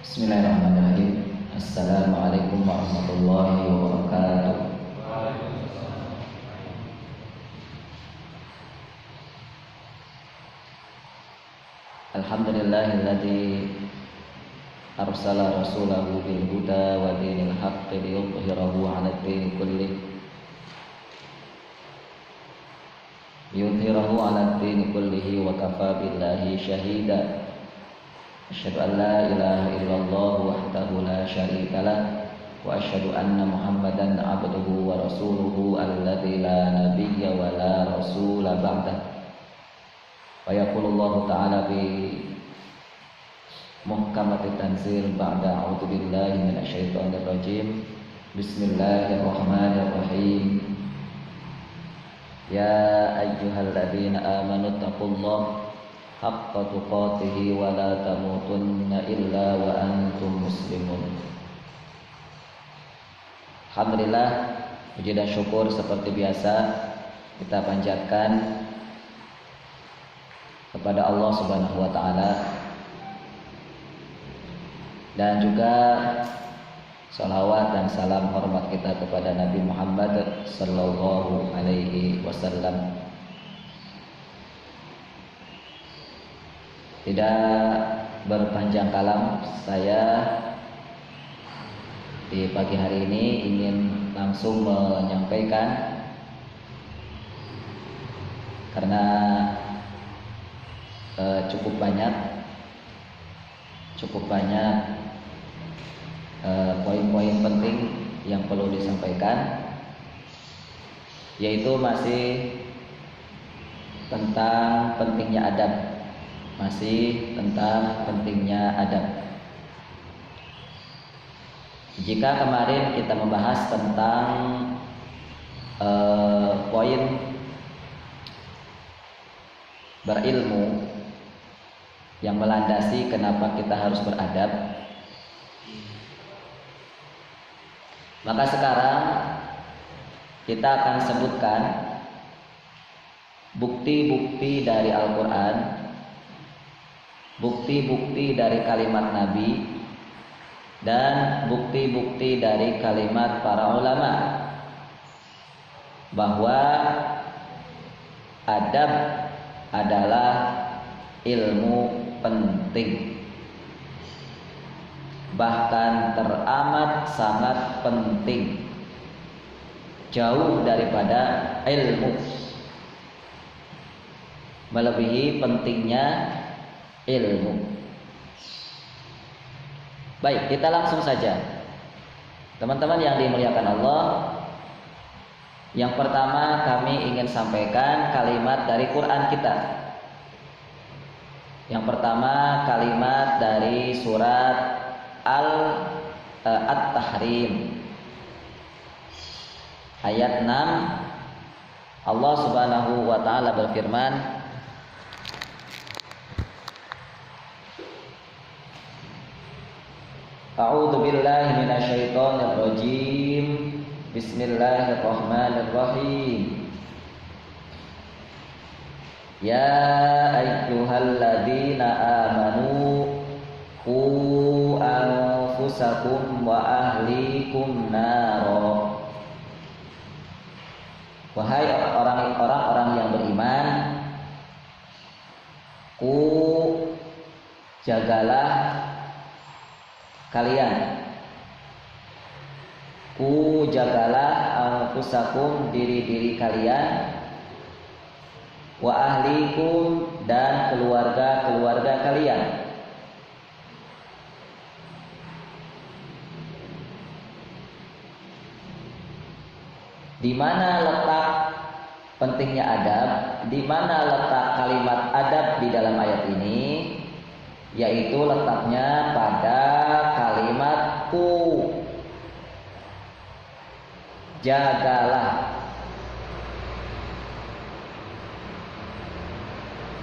Bismillahirrahmanirrahim. Assalamualaikum warahmatullahi wabarakatuh. Alhamdulillahilladzi arsala rasulahu bil huda wa dinil haqqi liyudhhirahu 'ala ad-din kullih. Liyudhhirahu 'ala ad-din kullihi wa kafa billahi syahida. Asyhadu an la ilaha illallah wahdahu la syarika lah wa asyhadu anna Muhammadan 'abduhu wa rasuluhu alladzi la nabiyya wa la rasula ba'dah. Wa yaqulullahu ta'ala bi muhkamati tanzil ba'da a'udzu billahi minasyaitonir rajim. Bismillahirrahmanirrahim. Ya ayyuhalladzina amanu taqullaha haqqa tuqatih wa la tamutunna illa wa antum muslimun. Alhamdulillah, puji dan syukur seperti biasa kita panjatkan kepada Allah Subhanahu wa taala, dan juga salawat dan salam hormat kita kepada Nabi Muhammad sallallahu alaihi wasallam. Tidak berpanjang kalam, saya di pagi hari ini ingin langsung menyampaikan, karena cukup banyak poin-poin penting yang perlu disampaikan, yaitu masih tentang pentingnya adab. Jika kemarin kita membahas tentang poin berilmu yang melandasi kenapa kita harus beradab, maka sekarang kita akan sebutkan bukti-bukti dari Al-Quran, bukti-bukti dari kalimat Nabi, dan bukti-bukti dari kalimat para ulama bahwa adab adalah ilmu penting, bahkan teramat sangat penting, jauh daripada ilmu, melebihi pentingnya ilmu. Baik, kita langsung saja. Teman-teman yang dimuliakan Allah, yang pertama kami ingin sampaikan kalimat dari Quran kita. Yang pertama kalimat dari surat At-Tahrim ayat 6. Allah Subhanahu wa taala berfirman, A'udzu billahi minasyaitonir rajim. Bismillahirrahmanirrahim. Ya ayyuhalladzina amanu qu anfusakum wa ahlikum naro. Wahai orang-orang yang beriman, jagalah anfusakum, diri-diri kalian, wa ahlikum, dan keluarga-keluarga kalian. Di mana letak pentingnya adab? Di mana letak kalimat adab di dalam ayat ini? Yaitu letaknya pada kalimat ku, jagalah.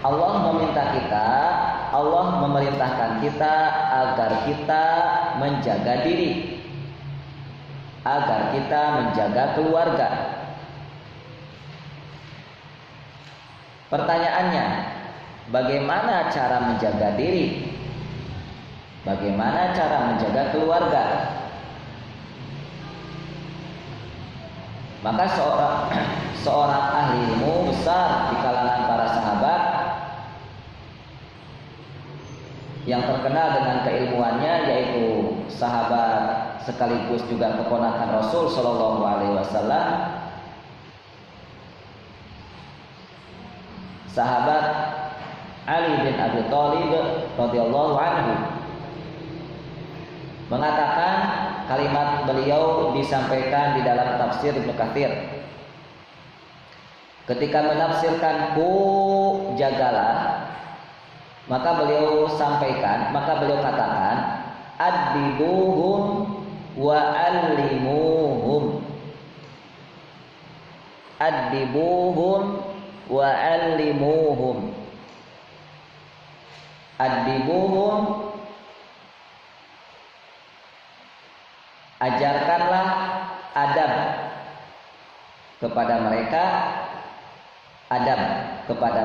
Allah memerintahkan kita agar kita menjaga diri, agar kita menjaga keluarga. Pertanyaannya, bagaimana cara menjaga diri? bagaimana cara menjaga keluarga. Maka seorang ahli ilmu besar di kalangan para sahabat yang terkenal dengan keilmuannya, yaitu sahabat sekaligus juga keponakan Rasul Shallallahu Alaihi Wasallam, sahabat Ali bin Abi Thalib radhiyallahu anhu, mengatakan, kalimat beliau disampaikan di dalam tafsir Ibnu Katsir ketika menafsirkan ku jagalah, maka beliau katakan adibuhum wa allimuhum, adibuhum wa allimuhum, adibuhum, ajarkanlah adab kepada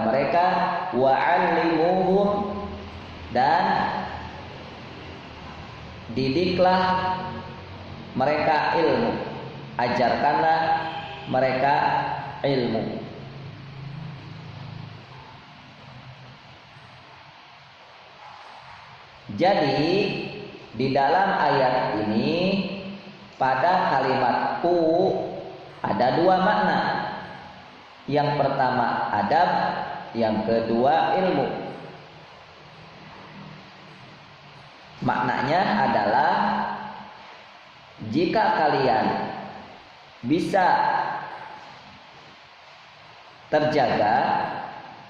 mereka, wa allimuhum, dan didiklah mereka ilmu, ajarkanlah mereka ilmu. Jadi di dalam ayat ini pada kalimat ku ada dua makna. Yang pertama adab, yang kedua ilmu. Maknanya adalah jika kalian bisa terjaga,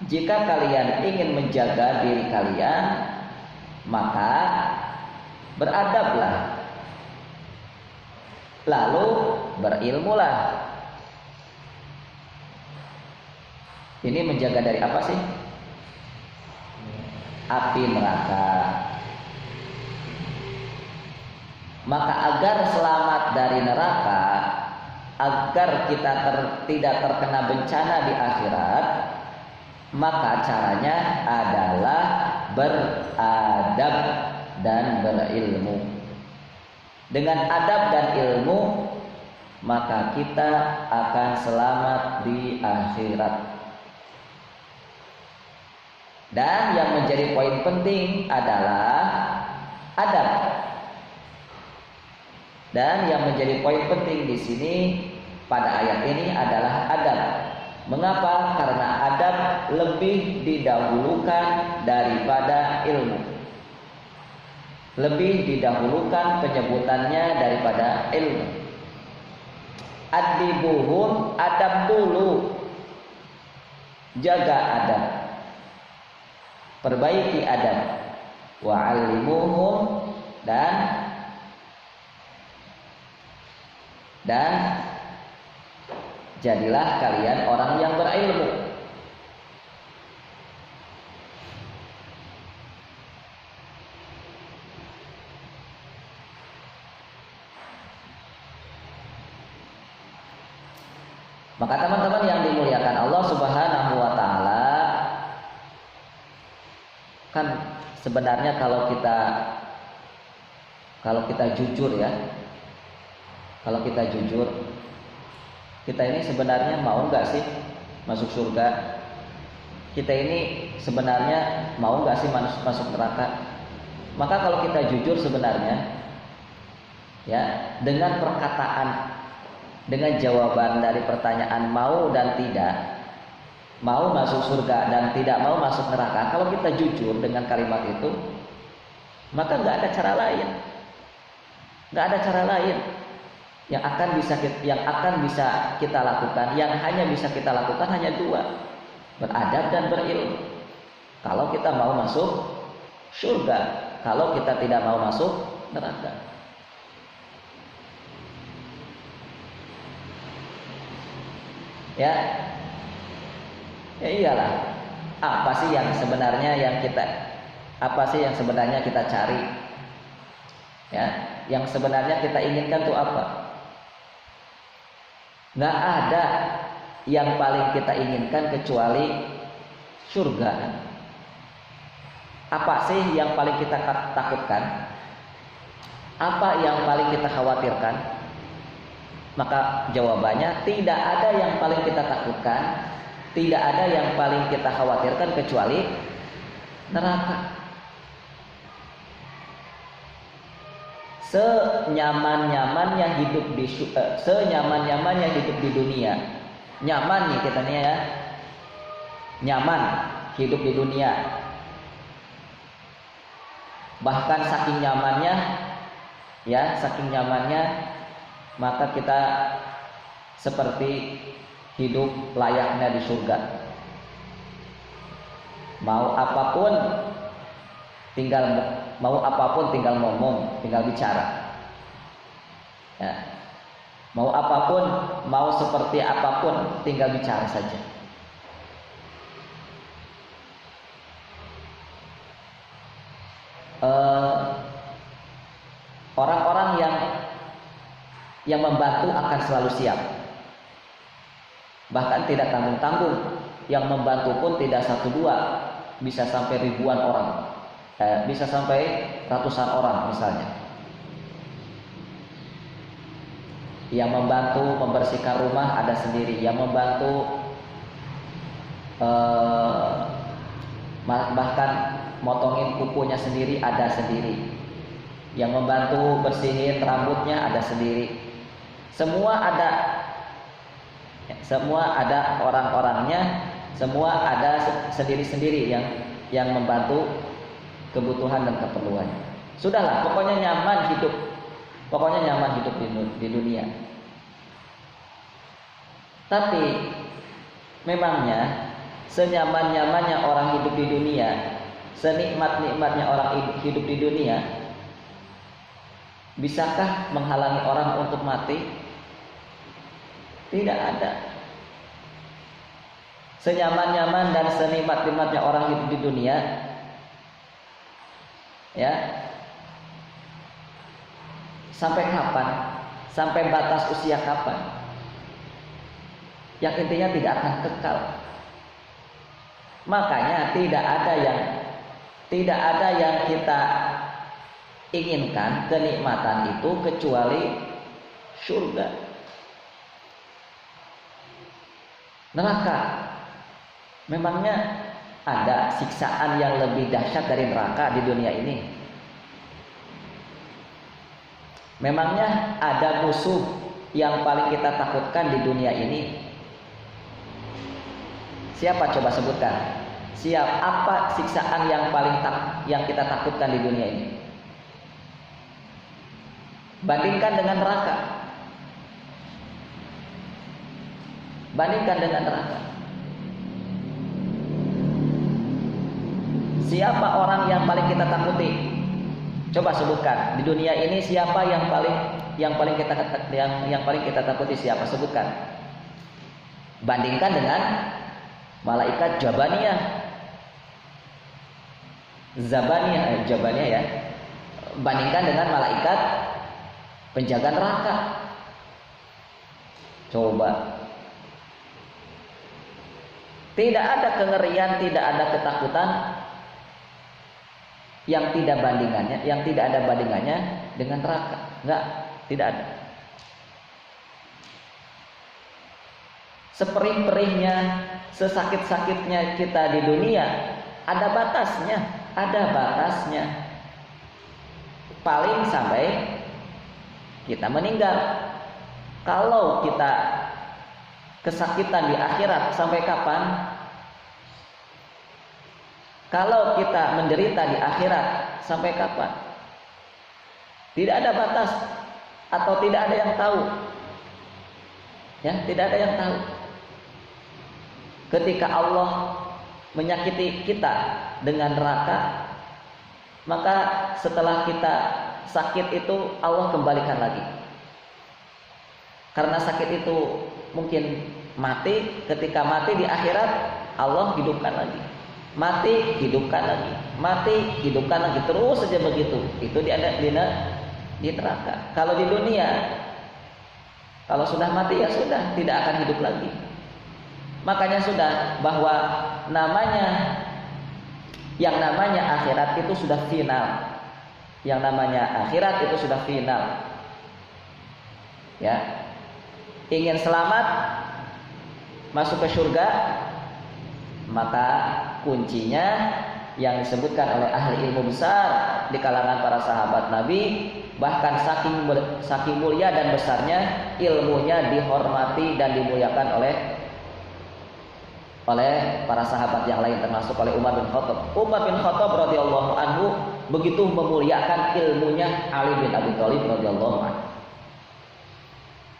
jika kalian ingin menjaga diri kalian, maka beradablah, lalu berilmulah. Ini menjaga dari apa sih? Api neraka. Maka agar selamat dari neraka, agar kita tidak terkena bencana di akhirat, maka caranya adalah beradab dan berilmu. Dengan adab dan ilmu, maka kita akan selamat di akhirat. Dan yang menjadi poin penting adalah adab. Dan yang menjadi poin penting di sini pada ayat ini adalah adab. Mengapa? Karena adab lebih didahulukan daripada ilmu. Lebih didahulukan penyebutannya daripada ilmu. Adibuhum, adab dulu. Jaga adab. Perbaiki adab. Wa'allimuhum, dan jadilah kalian orang yang berilmu. Maka teman-teman yang dimuliakan Allah Subhanahu wa taala, kan sebenarnya kalau kita jujur ya, kalau kita jujur, kita ini sebenarnya mau nggak sih masuk surga? Kita ini sebenarnya mau nggak sih masuk neraka? Maka kalau kita jujur sebenarnya, ya, dengan perkataan, dengan jawaban dari pertanyaan mau dan tidak, mau masuk surga dan tidak mau masuk neraka, kalau kita jujur dengan kalimat itu, maka nggak ada cara lain, nggak ada cara lain yang akan bisa kita lakukan. Yang hanya bisa kita lakukan hanya dua, beradab dan berilmu. Kalau kita mau masuk surga, kalau kita tidak mau masuk neraka. Ya iyalah. Apa sih yang sebenarnya kita cari? Ya, yang sebenarnya kita inginkan itu apa? Nggak ada yang paling kita inginkan kecuali surga. Apa sih yang paling kita takutkan? Apa yang paling kita khawatirkan? Maka jawabannya tidak ada yang paling kita takutkan, tidak ada yang paling kita khawatirkan kecuali neraka. Senyaman-nyamannya hidup di dunia. Nyaman nih kita nih ya. Nyaman hidup di dunia. Bahkan saking nyamannya maka kita seperti hidup layaknya di surga. Mau apapun tinggal ngomong, tinggal bicara. Ya. Mau apapun, mau seperti apapun, tinggal bicara saja. Orang-orang yang membantu akan selalu siap, bahkan tidak tanggung-tanggung. Yang membantu pun tidak 1-2, bisa sampai ribuan orang, bisa sampai ratusan orang misalnya. Yang membantu membersihkan rumah ada sendiri, yang membantu bahkan motongin kukunya sendiri ada sendiri, yang membantu bersihin rambutnya ada sendiri. Semua ada orang-orangnya, semua ada sendiri-sendiri yang membantu kebutuhan dan keperluannya. Sudahlah, pokoknya nyaman hidup di dunia. Tapi memangnya senyaman-nyamannya orang hidup di dunia, senikmat-nikmatnya orang hidup di dunia, bisakah menghalangi orang untuk mati? Tidak ada. Senyaman-nyaman dan senikmat-nikmatnya orang hidup di dunia, ya, sampai kapan? Sampai batas usia kapan? Yang intinya tidak akan kekal. Makanya tidak ada yang kita inginkan kenikmatan itu kecuali surga. Neraka, memangnya ada siksaan yang lebih dahsyat dari neraka di dunia ini? Memangnya ada musuh yang paling kita takutkan di dunia ini? Siapa, coba sebutkan? Apa siksaan yang paling yang kita takutkan di dunia ini? Bandingkan dengan neraka. Bandingkan dengan neraka. Siapa orang yang paling kita takuti? Coba sebutkan. Di dunia ini siapa yang paling kita takuti, siapa? Sebutkan. Bandingkan dengan malaikat Jabaniyah ya. Bandingkan dengan malaikat penjaga neraka. Coba. Tidak ada kengerian, tidak ada ketakutan yang tidak ada bandingannya dengan neraka. Tidak ada. Seperih-perihnya, sesakit-sakitnya kita di dunia, ada batasnya. Paling sampai kita meninggal. Kalau kita kesakitan di akhirat, sampai kapan? Kalau kita menderita di akhirat, sampai kapan? Tidak ada batas, atau tidak ada yang tahu. Ya, tidak ada yang tahu. Ketika Allah menyakiti kita dengan neraka, maka setelah kita sakit itu Allah kembalikan lagi. Karena sakit itu mungkin mati, ketika mati di akhirat Allah hidupkan lagi. Mati, hidupkan lagi. Mati, hidupkan lagi. Terus saja begitu. Itu di neraka. Kalau di dunia, kalau sudah mati ya sudah, tidak akan hidup lagi. Makanya sudah bahwa namanya Yang namanya akhirat itu sudah final. Yang namanya akhirat itu sudah final. Ya. Ingin selamat masuk ke surga, maka kuncinya yang disebutkan oleh ahli ilmu besar di kalangan para sahabat Nabi, bahkan saking mulia dan besarnya ilmunya dihormati dan dimuliakan oleh para sahabat yang lain, termasuk oleh Umar bin Khattab. Umar bin Khattab radhiyallahu anhu begitu memuliakan ilmunya Ali bin Abi Thalib radhiyallahu anhu.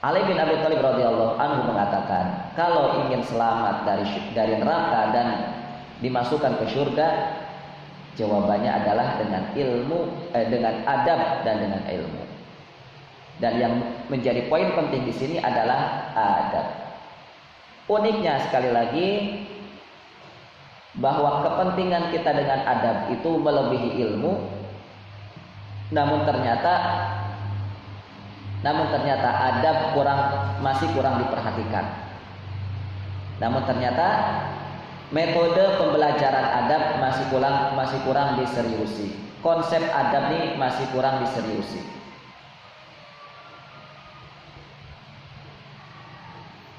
Ali bin Abi Thalib radhiyallahu anhu mengatakan, kalau ingin selamat dari neraka dan dimasukkan ke surga, jawabannya adalah dengan ilmu, dengan adab dan dengan ilmu. Dan yang menjadi poin penting di sini adalah adab. Uniknya sekali lagi bahwa kepentingan kita dengan adab itu melebihi ilmu, namun ternyata adab masih kurang diperhatikan. Namun ternyata metode pembelajaran adab masih kurang diseriusi. Konsep adab ini masih kurang diseriusi.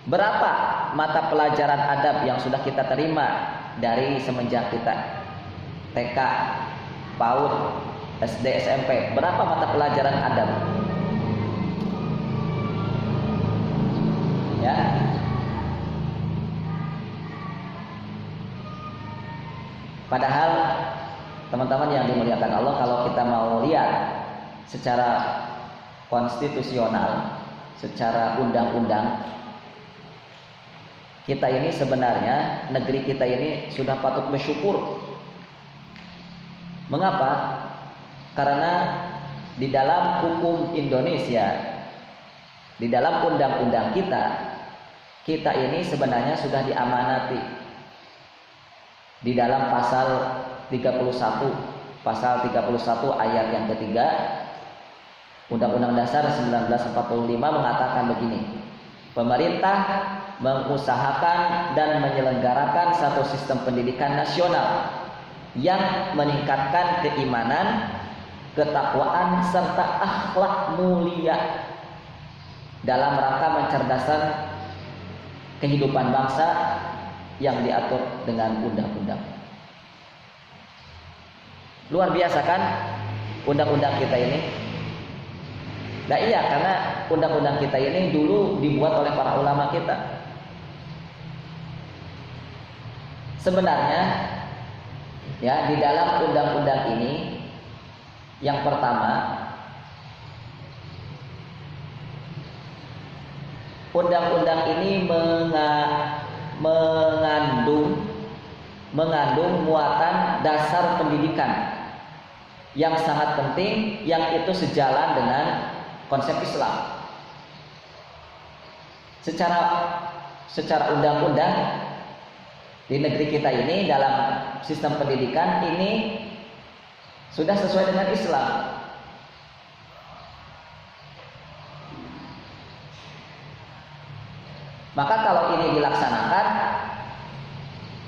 Berapa mata pelajaran adab yang sudah kita terima dari semenjak kita TK, PAUD, SD, SMP? Berapa mata pelajaran adab? Ya. Padahal teman-teman yang dimuliakan Allah, kalau kita mau lihat secara konstitusional, secara undang-undang, kita ini sebenarnya, negeri kita ini sudah patut bersyukur. Mengapa? Karena di dalam hukum Indonesia, di dalam undang-undang kita ini sebenarnya sudah diamanati. Di dalam pasal 31 ayat yang ketiga Undang-Undang Dasar 1945 mengatakan begini: pemerintah mengusahakan dan menyelenggarakan satu sistem pendidikan nasional yang meningkatkan keimanan, ketakwaan serta akhlak mulia dalam rangka mencerdaskan kehidupan bangsa yang diatur dengan undang-undang. Luar biasa kan undang-undang kita ini? Nah iya, karena undang-undang kita ini dulu dibuat oleh para ulama kita. Sebenarnya ya, di dalam undang-undang ini yang pertama, undang-undang ini mengandung muatan dasar pendidikan yang sangat penting, yang itu sejalan dengan konsep Islam. Secara undang-undang di negeri kita ini, dalam sistem pendidikan ini sudah sesuai dengan Islam. Maka kalau ini dilaksanakan,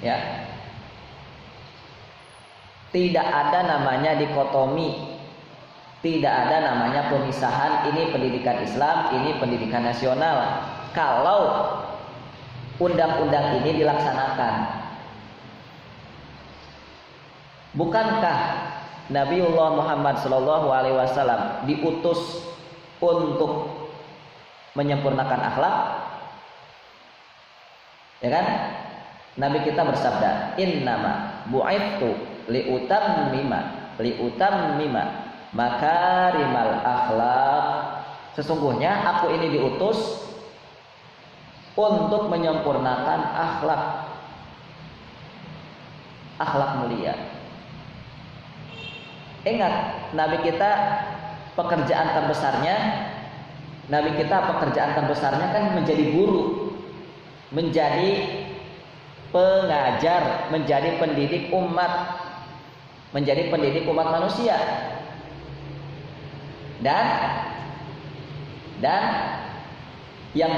ya, tidak ada namanya dikotomi, tidak ada namanya pemisahan, ini pendidikan Islam, ini pendidikan nasional. Kalau undang-undang ini dilaksanakan, bukankah Nabiullah Muhammad SAW diutus untuk menyempurnakan akhlak? Ya kan? Nabi kita bersabda, innama bu'ithu liutammima makarimal akhlak. Sesungguhnya aku ini diutus untuk menyempurnakan akhlak mulia. Ingat, Nabi kita pekerjaan terbesarnya kan menjadi guru, menjadi pengajar, menjadi pendidik umat manusia. Dan yang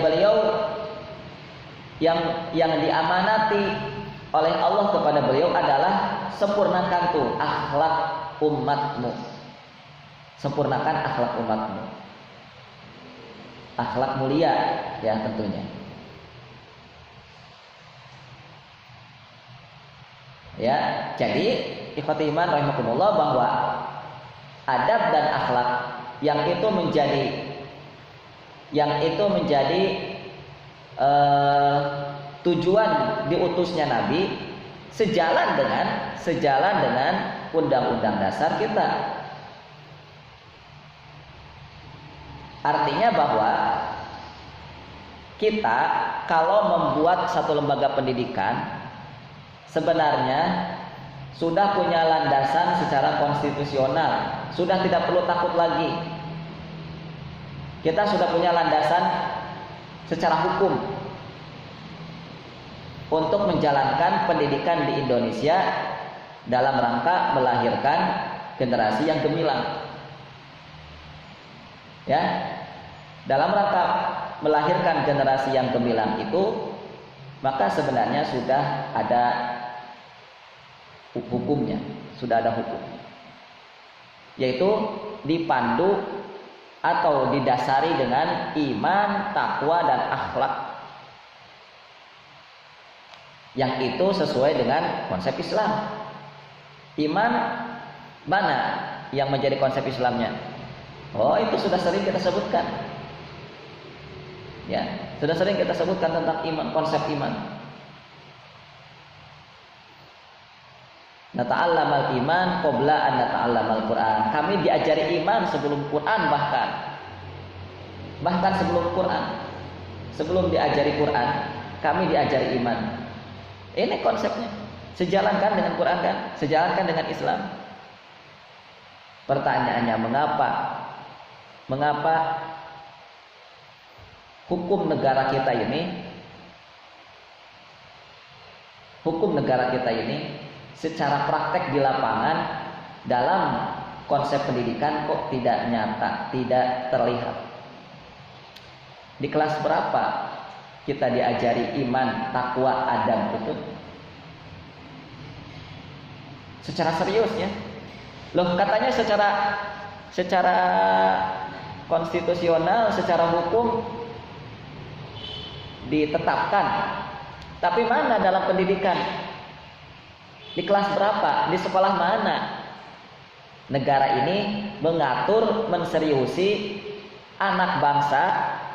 yang diamanati oleh Allah kepada beliau adalah sempurnakan tuh akhlak umatmu. Sempurnakan akhlak umatmu. Akhlak mulia ya tentunya. Ya, jadi ikhwati iman rahimakumullah, bahwa adab dan akhlak yang itu menjadi tujuan diutusnya Nabi sejalan dengan undang-undang dasar kita. Artinya bahwa kita kalau membuat satu lembaga pendidikan sebenarnya sudah punya landasan secara konstitusional, sudah tidak perlu takut lagi. Kita sudah punya landasan secara hukum untuk menjalankan pendidikan di Indonesia dalam rangka melahirkan generasi yang gemilang. Ya, dalam rangka melahirkan generasi yang gemilang itu, maka sebenarnya sudah ada hukumnya, sudah ada hukum, yaitu dipandu atau didasari dengan iman, takwa, dan akhlak yang itu sesuai dengan konsep Islam. Iman mana yang menjadi konsep Islamnya? Oh, itu sudah sering kita sebutkan. Ya, sudah sering kita sebutkan tentang iman, konsep iman. Nata'allamal iman qabla an nata'allamal Quran. Kami diajari iman sebelum Quran, bahkan sebelum Quran. Sebelum diajari Quran, kami diajari iman. Ini konsepnya. Sejalankan dengan Quran kan? Sejalankan dengan Islam. Pertanyaannya, mengapa hukum negara kita ini secara praktek di lapangan dalam konsep pendidikan kok tidak nyata, tidak terlihat? Di kelas berapa kita diajari iman, takwa, adab itu? Secara serius ya. Loh, katanya secara konstitusional, secara hukum ditetapkan. Tapi mana dalam pendidikan? Di kelas berapa? Di sekolah mana? Negara ini mengatur, menseriusi anak bangsa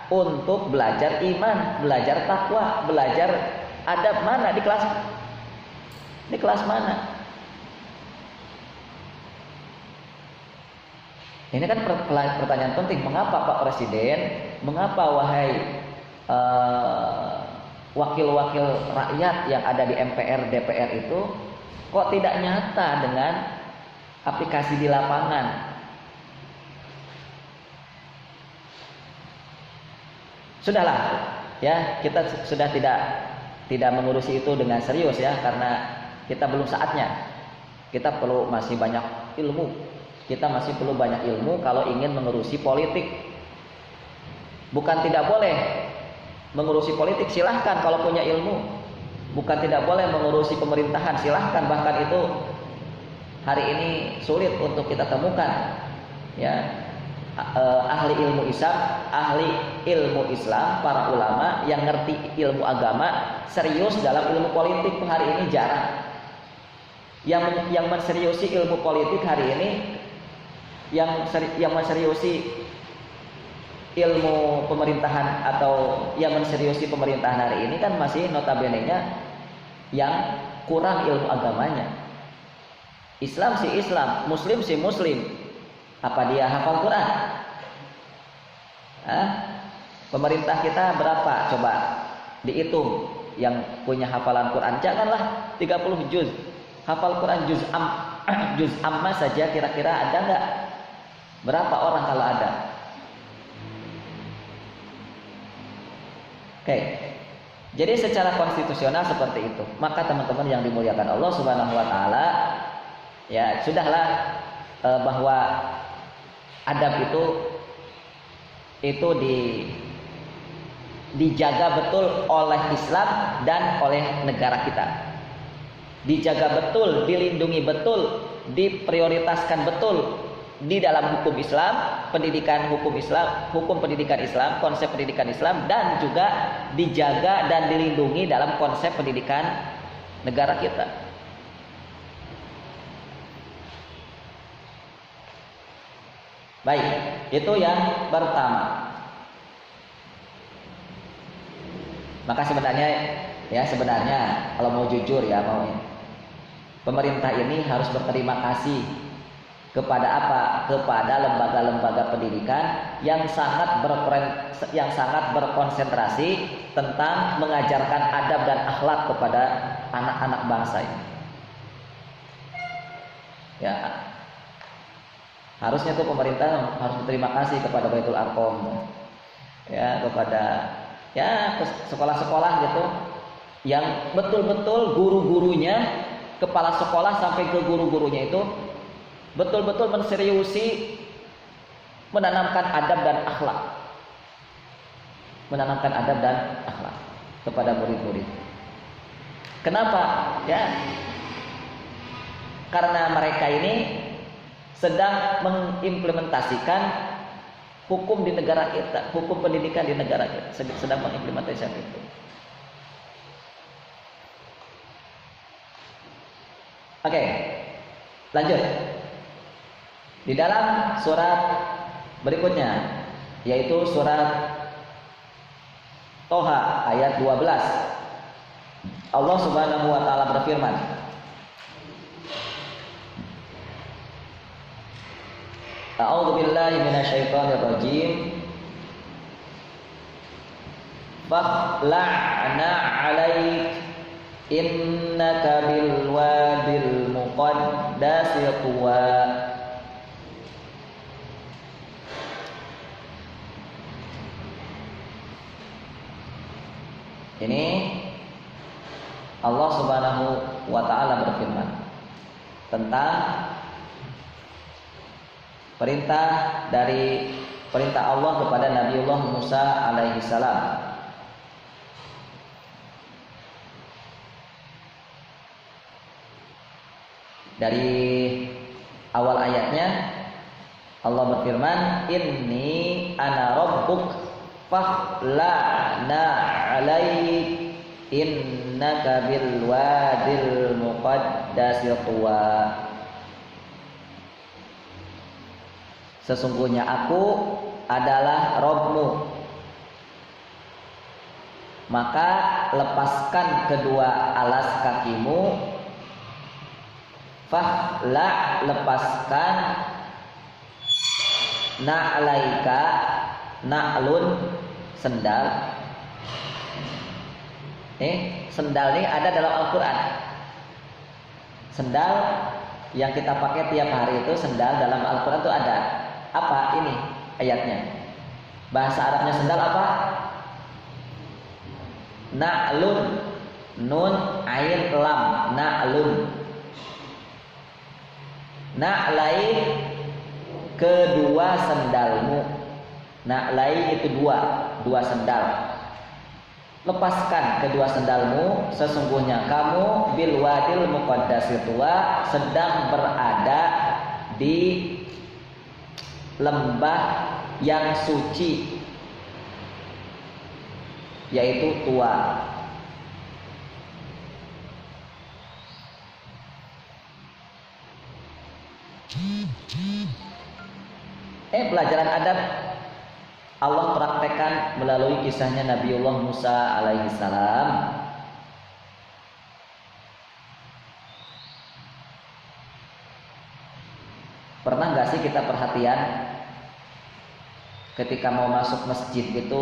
untuk belajar iman, belajar takwa, belajar adab. Mana di kelas mana? Ini kan pertanyaan penting. Mengapa Pak Presiden, mengapa wahai wakil-wakil rakyat yang ada di MPR, DPR itu kok tidak nyata dengan aplikasi di lapangan? Sudahlah ya, kita sudah tidak mengurusi itu dengan serius ya, karena kita belum saatnya. Kita masih banyak ilmu. Kita masih perlu banyak ilmu kalau ingin mengurusi politik. Bukan tidak boleh mengurusi politik, silahkan kalau punya ilmu. Bukan tidak boleh mengurusi pemerintahan, silahkan. Bahkan itu hari ini sulit untuk kita temukan ya, ahli ilmu Islam, para ulama yang ngerti ilmu agama serius dalam ilmu politik hari ini jarang. Yang menseriusi ilmu politik hari ini, yang menseriusi ilmu pemerintahan atau yang menseriusi pemerintahan hari ini kan masih notabene-nya yang kurang ilmu agamanya. Islam si Islam, Muslim si Muslim. Apa dia hafal Quran? Pemerintah kita berapa? Coba dihitung yang punya hafalan Quran. Janganlah 30 juz. Hafal Quran juz amma saja kira-kira ada enggak? Berapa orang kalau ada? Oke. Jadi secara konstitusional seperti itu. Maka teman-teman yang dimuliakan Allah Subhanahu wa taala, ya sudahlah bahwa adab itu dijaga betul oleh Islam dan oleh negara kita. dijaga betul, dilindungi betul, diprioritaskan betul di dalam hukum Islam, pendidikan hukum Islam, hukum pendidikan Islam, konsep pendidikan Islam, dan juga dijaga dan dilindungi dalam konsep pendidikan negara kita. Baik, itu yang pertama. Maka sebenarnya kalau mau jujur ya, pemerintah ini harus berterima kasih kepada apa? Kepada lembaga-lembaga pendidikan yang sangat berkonsentrasi tentang mengajarkan adab dan akhlak kepada anak-anak bangsa ini. Ya, harusnya tuh pemerintah harus berterima kasih kepada Baitul Arqam, ya, kepada sekolah-sekolah gitu, yang betul-betul guru-gurunya, kepala sekolah sampai ke guru-gurunya itu betul-betul menseriusi menanamkan adab dan akhlak kepada murid-murid. Kenapa? Ya, karena mereka ini sedang mengimplementasikan hukum di negara kita, hukum pendidikan di negara kita, sedang mengimplementasikan itu. Oke, lanjut. Di dalam surat berikutnya, yaitu surat Toha ayat 12, Allah Subhanahu wa taala berfirman, A'udzu billahi minasyaitonir rajim. Fakhla'na 'alaik innaka bil wadil muqaddasi tuwa. Ini Allah Subhanahu wa taala berfirman tentang perintah Allah kepada Nabiullah Musa alaihi salam. Dari awal ayatnya Allah berfirman, inni ana rabbuk fakhla'na 'alaik innaka bil wadil muqaddasi tuwa. Sesungguhnya aku adalah Rabbmu, maka lepaskan kedua alas kakimu. Fahla, lepaskan, na'laika, na'lun, sendal. Sendal ini ada dalam Al-Quran. Sendal yang kita pakai tiap hari itu, sendal dalam Al-Quran itu ada. Apa ini ayatnya? Bahasa Arabnya sendal apa? Na'lun, nun, ain, lam, na'lun. Na'lai, kedua sendalmu. Na'lai itu dua sendal. Lepaskan kedua sendalmu, sesungguhnya kamu bil wadil muqaddasi tuwa, sedang berada di lembah yang suci, yaitu Tuwa. Pelajaran adab Allah praktekkan melalui kisahnya Nabiullah Musa alaihi salam. Pernah nggak sih kita perhatian ketika mau masuk masjid itu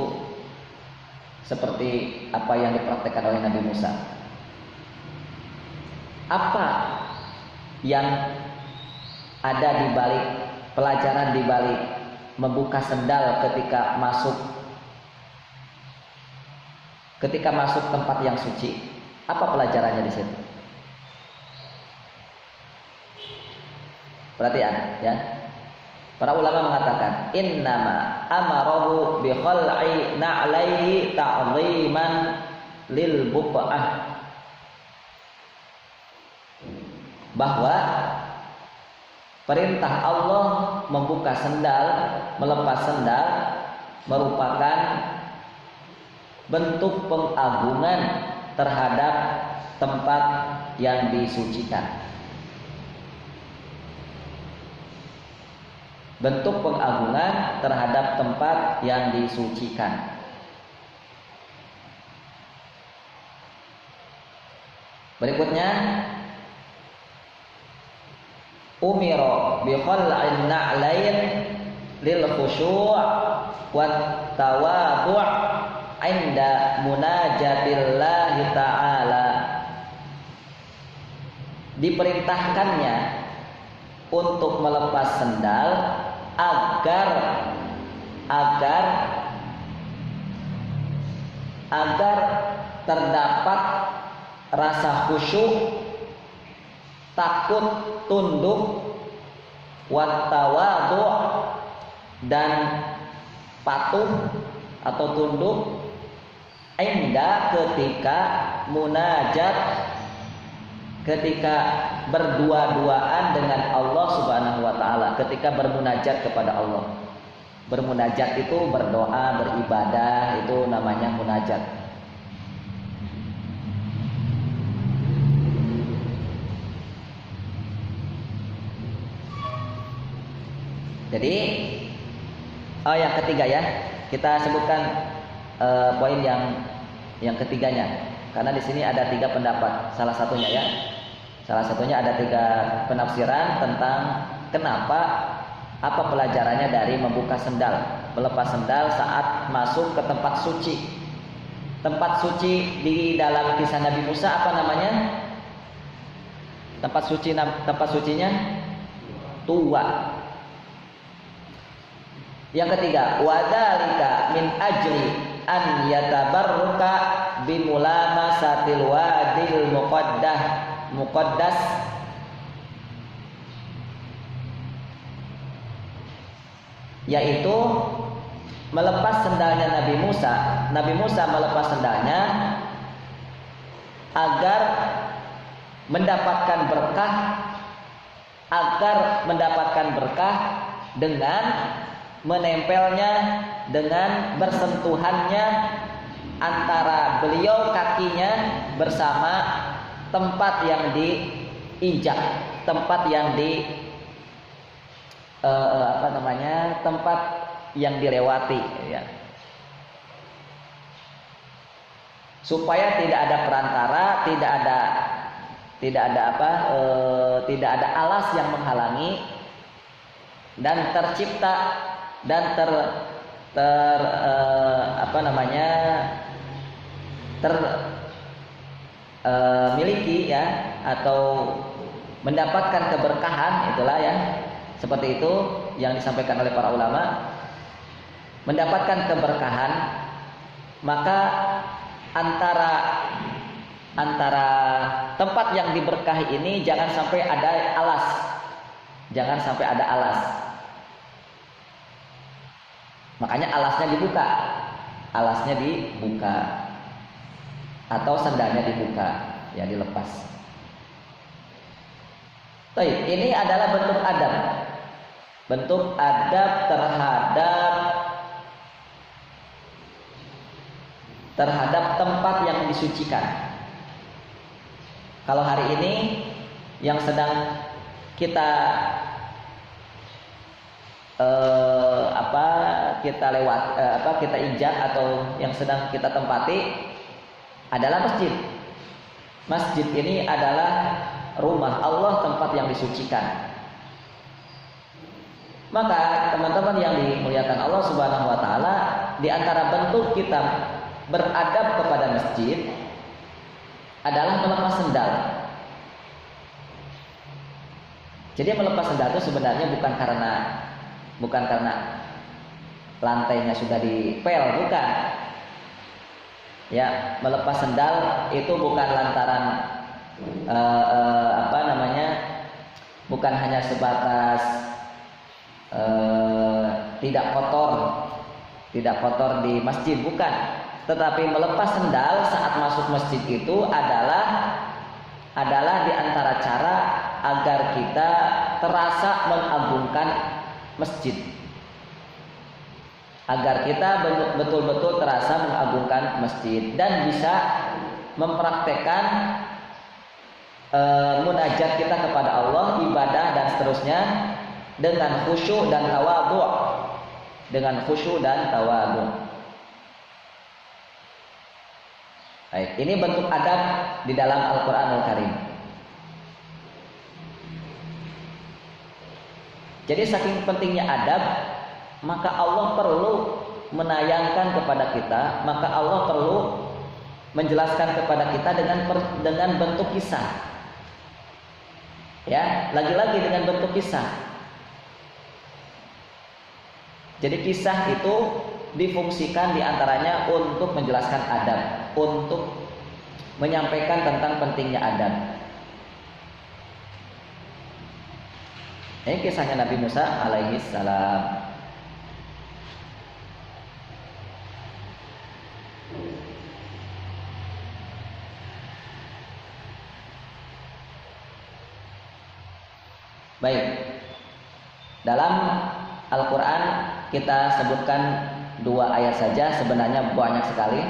seperti apa yang dipraktekkan oleh Nabi Musa? Apa yang ada di balik, pelajaran di balik membuka sendal ketika masuk tempat yang suci? Apa pelajarannya di situ? Perhatian ya. Para ulama mengatakan innama amarahu bi khal'i na'laihi ta'dhiman lil buq'ah. bahwa perintah Allah membuka sendal, melepas sendal merupakan bentuk pengagungan terhadap tempat yang disucikan. Bentuk pengagungan terhadap tempat yang disucikan. Berikutnya, umiro bi khal'in na'lain lil khusyu' wat tawadhu' 'inda munajatillahi ta'ala. Diperintahkannya untuk melepas sendal agar terdapat rasa khusyuk, takut, tunduk, wat tawadhu' dan patuh atau tunduk inda ketika munajat, ketika berdua-duaan dengan Allah Subhanahu wa taala, ketika bermunajat kepada Allah. Bermunajat itu berdoa, beribadah, itu namanya munajat. Jadi yang ketiga ya, kita sebutkan poin yang ketiganya, karena di sini ada 3 pendapat. Salah satunya ada 3 penafsiran tentang kenapa, apa pelajarannya dari membuka sendal, melepas sendal saat masuk ke tempat suci. Tempat suci di dalam kisah Nabi Musa apa namanya? Tempat sucinya Tuwa. Yang ketiga, wadzalika min ajli an yatabarruka bimulamasatil wadil muqaddas yaitu melepas sendalnya Nabi Musa melepas sendalnya agar mendapatkan berkah dengan menempelnya, dengan bersentuhannya antara beliau kakinya bersama tempat yang diinjak, tempat yang tempat yang dilewati ya. Supaya tidak ada perantara, tidak ada alas yang menghalangi, dan tercipta dan miliki ya, atau mendapatkan keberkahan, itulah ya, seperti itu yang disampaikan oleh para ulama, mendapatkan keberkahan. Maka antara tempat yang diberkahi ini jangan sampai ada alas, makanya alasnya dibuka atau sendalnya dibuka, ya dilepas. Baik, ini adalah bentuk adab terhadap tempat yang disucikan. Kalau hari ini yang sedang kita kita injak atau yang sedang kita tempati adalah masjid. Masjid ini adalah rumah Allah, tempat yang disucikan. Maka teman-teman yang dimuliakan Allah Subhanahu wa taala, di antara bentuk kita beradab kepada masjid adalah melepas sendal. Jadi melepas sendal itu sebenarnya bukan karena lantainya sudah dipel, bukan. Ya, melepas sendal itu bukan lantaran bukan hanya sebatas tidak kotor di masjid, bukan. Tetapi melepas sendal saat masuk masjid itu adalah di antara cara agar kita terasa mengagungkan masjid, agar kita betul-betul terasa mengagungkan masjid dan bisa mempraktekkan munajat kita kepada Allah, ibadah dan seterusnya dengan khusyuk dan tawadhu, dengan khusyuk dan tawadhu. Baik, ini bentuk adab di dalam Al-Qur'anul Karim. Jadi saking pentingnya adab, maka Allah perlu menayangkan kepada kita, maka Allah perlu menjelaskan kepada kita dengan bentuk kisah. Ya, lagi-lagi dengan bentuk kisah. Jadi kisah itu difungsikan diantaranya untuk menjelaskan adab, untuk menyampaikan tentang pentingnya adab. Ini kisahnya Nabi Musa alaihi salam. Baik, dalam Al-Quran kita sebutkan 2 ayat saja, sebenarnya banyak sekali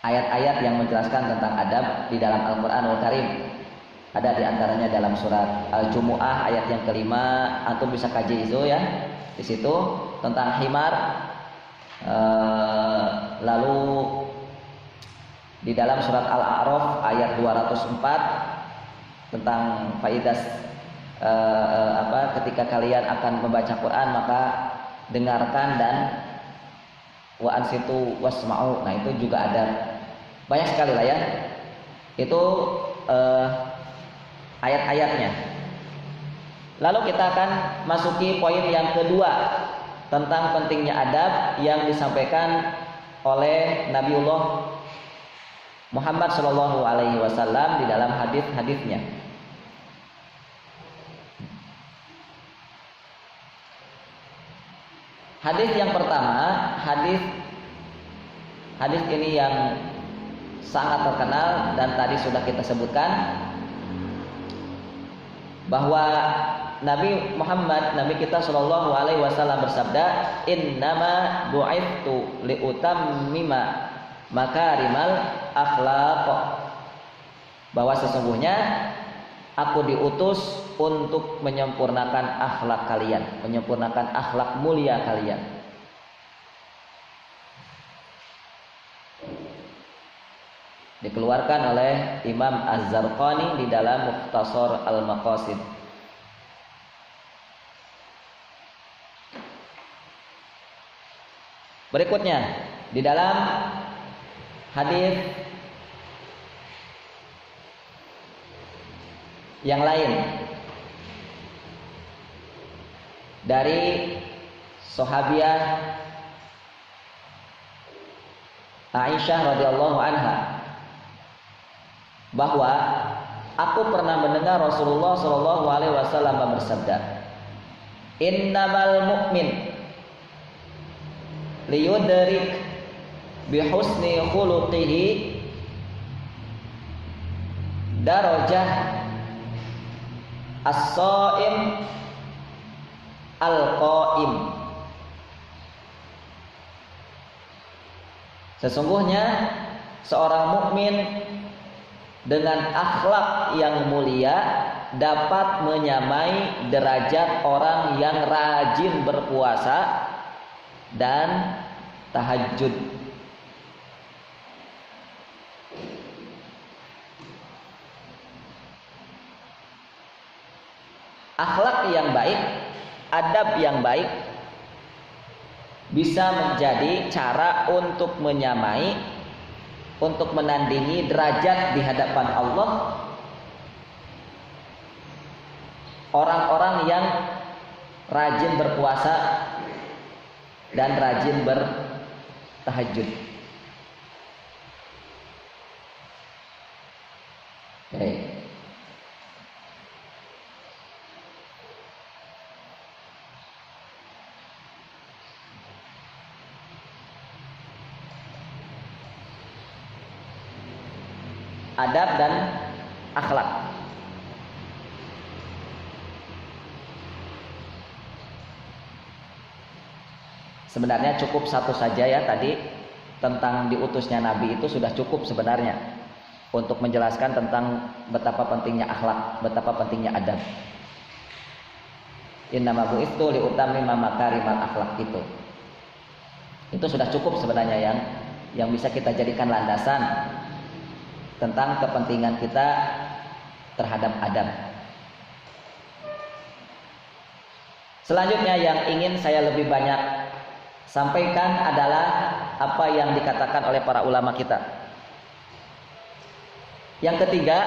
ayat-ayat yang menjelaskan tentang adab di dalam Al-Quranul Karim. Ada di antaranya dalam surat Al-Jumu'ah ayat yang kelima, antum bisa kaji itu ya. Di situ tentang himar. Lalu di dalam surat Al-A'raf ayat 204 tentang faidas ketika kalian akan membaca Quran maka dengarkan dan wa ansitu wasma'u. Nah, itu juga ada banyak sekali lah ya. Itu ayat-ayatnya. Lalu kita akan masuki poin yang kedua tentang pentingnya adab yang disampaikan oleh Nabiullah Muhammad Shallallahu Alaihi Wasallam di dalam hadis-hadisnya. Hadis yang pertama, hadis ini yang sangat terkenal dan tadi sudah kita sebutkan bahwa Nabi Muhammad, Nabi kita Shallallahu Alaihi Wasallam bersabda, Innama bu'ithtu liutammima makarimal akhlaq, bahwa sesungguhnya aku diutus untuk menyempurnakan akhlak kalian, menyempurnakan akhlak mulia kalian. Dikeluarkan oleh Imam Az-Zarqani di dalam Mukhtasar Al-Maqasid. Berikutnya di dalam hadis yang lain dari sahabiah Aisyah radhiyallahu anha bahwa aku pernah mendengar Rasulullah Shallallahu Alaihi Wasallam bersabda, Innamal mu'min liyudrik bihusni khuluqihi darajah as-shaim al-qaim. Sesungguhnya seorang mukmin dengan akhlak yang mulia dapat menyamai derajat orang yang rajin berpuasa dan tahajud. Akhlak yang baik, adab yang baik bisa menjadi cara untuk menyamai, untuk menandingi derajat di hadapan Allah orang-orang yang rajin berpuasa dan rajin bertahajud. Baik. Adab dan akhlak. Sebenarnya cukup satu saja ya tadi tentang diutusnya Nabi itu sudah cukup sebenarnya untuk menjelaskan tentang betapa pentingnya akhlak, betapa pentingnya adab. Innama bu'itsu liutammima makarimal akhlak itu. Itu sudah cukup sebenarnya yang bisa kita jadikan landasan tentang kepentingan kita terhadap adab. Selanjutnya yang ingin saya lebih banyak sampaikan adalah apa yang dikatakan oleh para ulama kita. Yang ketiga,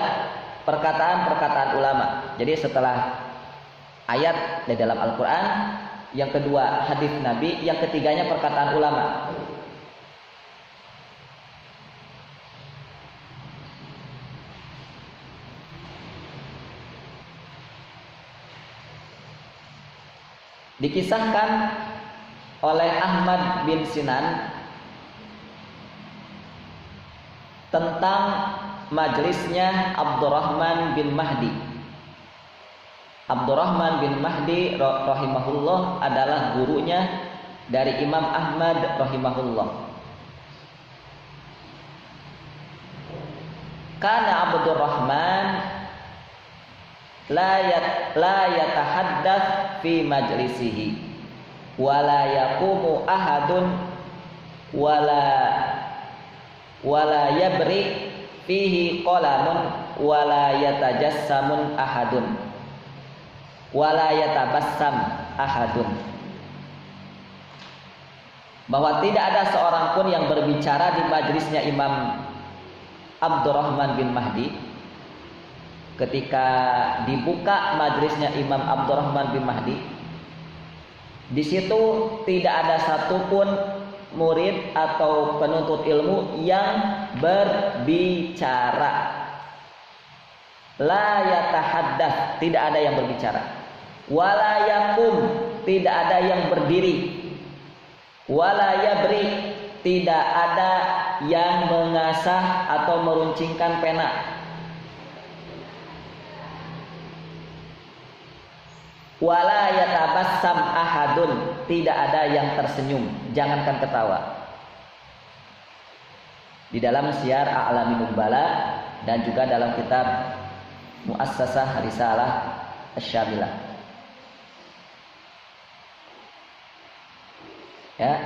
perkataan-perkataan ulama. Jadi setelah ayat di dalam Al-Quran, yang kedua hadis Nabi, yang ketiganya perkataan ulama. Dikisahkan oleh Ahmad bin Sinan tentang majelisnya Abdurrahman bin Mahdi. Abdurrahman bin Mahdi rahimahullah adalah gurunya dari Imam Ahmad rahimahullah. Kana Abdurrahman la yatahaddats fi majlisihi wala yaqumu ahadun wala yabri fihi qalamun wala yatajassamun ahadun wala yatabassam ahadun. Bahwa tidak ada seorang pun yang berbicara di majlisnya Imam Abdurrahman bin Mahdi. Ketika dibuka majlisnya Imam Abdurrahman bin Mahdi, di situ tidak ada satupun murid atau penuntut ilmu yang berbicara. La yatahaddats, tidak ada yang berbicara. Wala yakum, tidak ada yang berdiri. Wala yabri, tidak ada yang mengasah atau meruncingkan pena. Wala yatabassam ahadun, tidak ada yang tersenyum, jangankan ketawa. Di dalam Syiar A'lamin Nubala dan juga dalam kitab Muassasah Risalah Asy-Syamilah. Ya.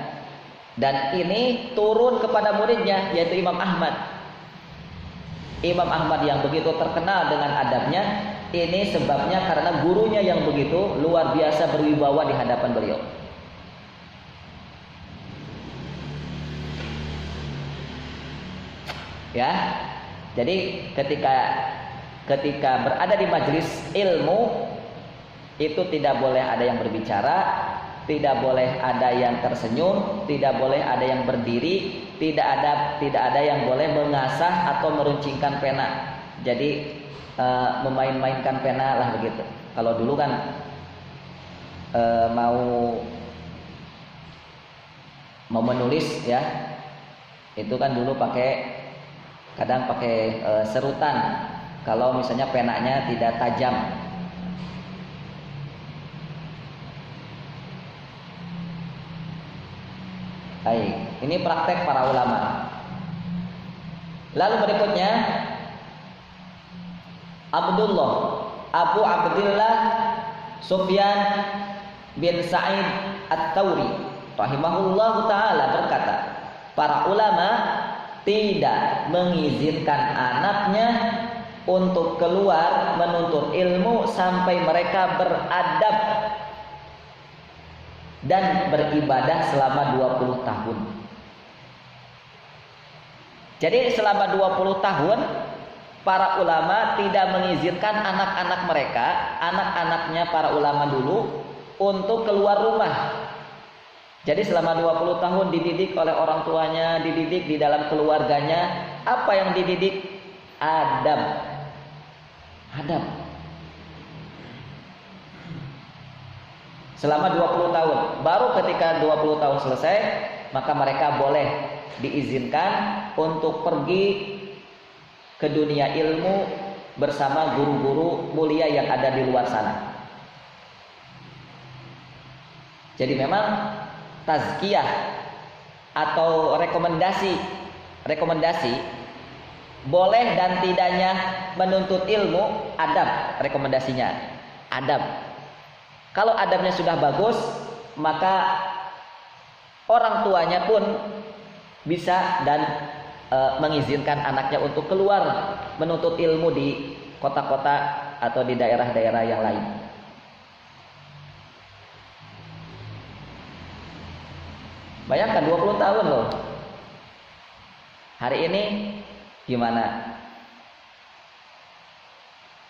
Dan ini turun kepada muridnya yaitu Imam Ahmad. Imam Ahmad yang begitu terkenal dengan adabnya, ini sebabnya karena gurunya yang begitu luar biasa berwibawa di hadapan beliau. Ya. Jadi ketika berada di majelis ilmu itu tidak boleh ada yang berbicara, tidak boleh ada yang tersenyum, tidak boleh ada yang berdiri, tidak ada yang boleh mengasah atau meruncingkan pena. Jadi memain-mainkan pena lah begitu. Kalau dulu kan mau menulis ya, itu kan dulu kadang pakai serutan. Kalau misalnya penanya tidak tajam. Baik, ini praktek para ulama. Lalu berikutnya Abu Abdullah Sufyan bin Sa'id At-Tsauri rahimahullahu taala berkata, para ulama tidak mengizinkan anaknya untuk keluar menuntut ilmu sampai mereka beradab dan beribadah selama 20 tahun. Jadi selama 20 tahun para ulama tidak mengizinkan anak-anak mereka, anak-anaknya para ulama dulu untuk keluar rumah. Jadi selama 20 tahun dididik oleh orang tuanya, dididik di dalam keluarganya. Apa yang dididik? Adab. Adab. Selama 20 tahun. Baru ketika 20 tahun selesai, maka mereka boleh diizinkan untuk pergi ke dunia ilmu bersama guru-guru mulia yang ada di luar sana. Jadi memang tazkiyah atau rekomendasi boleh dan tidaknya menuntut ilmu, adab rekomendasinya, adab. Kalau adabnya sudah bagus, maka orang tuanya pun bisa dan mengizinkan anaknya untuk keluar menuntut ilmu di kota-kota atau di daerah-daerah yang lain. Bayangkan 20 tahun loh. Hari ini gimana?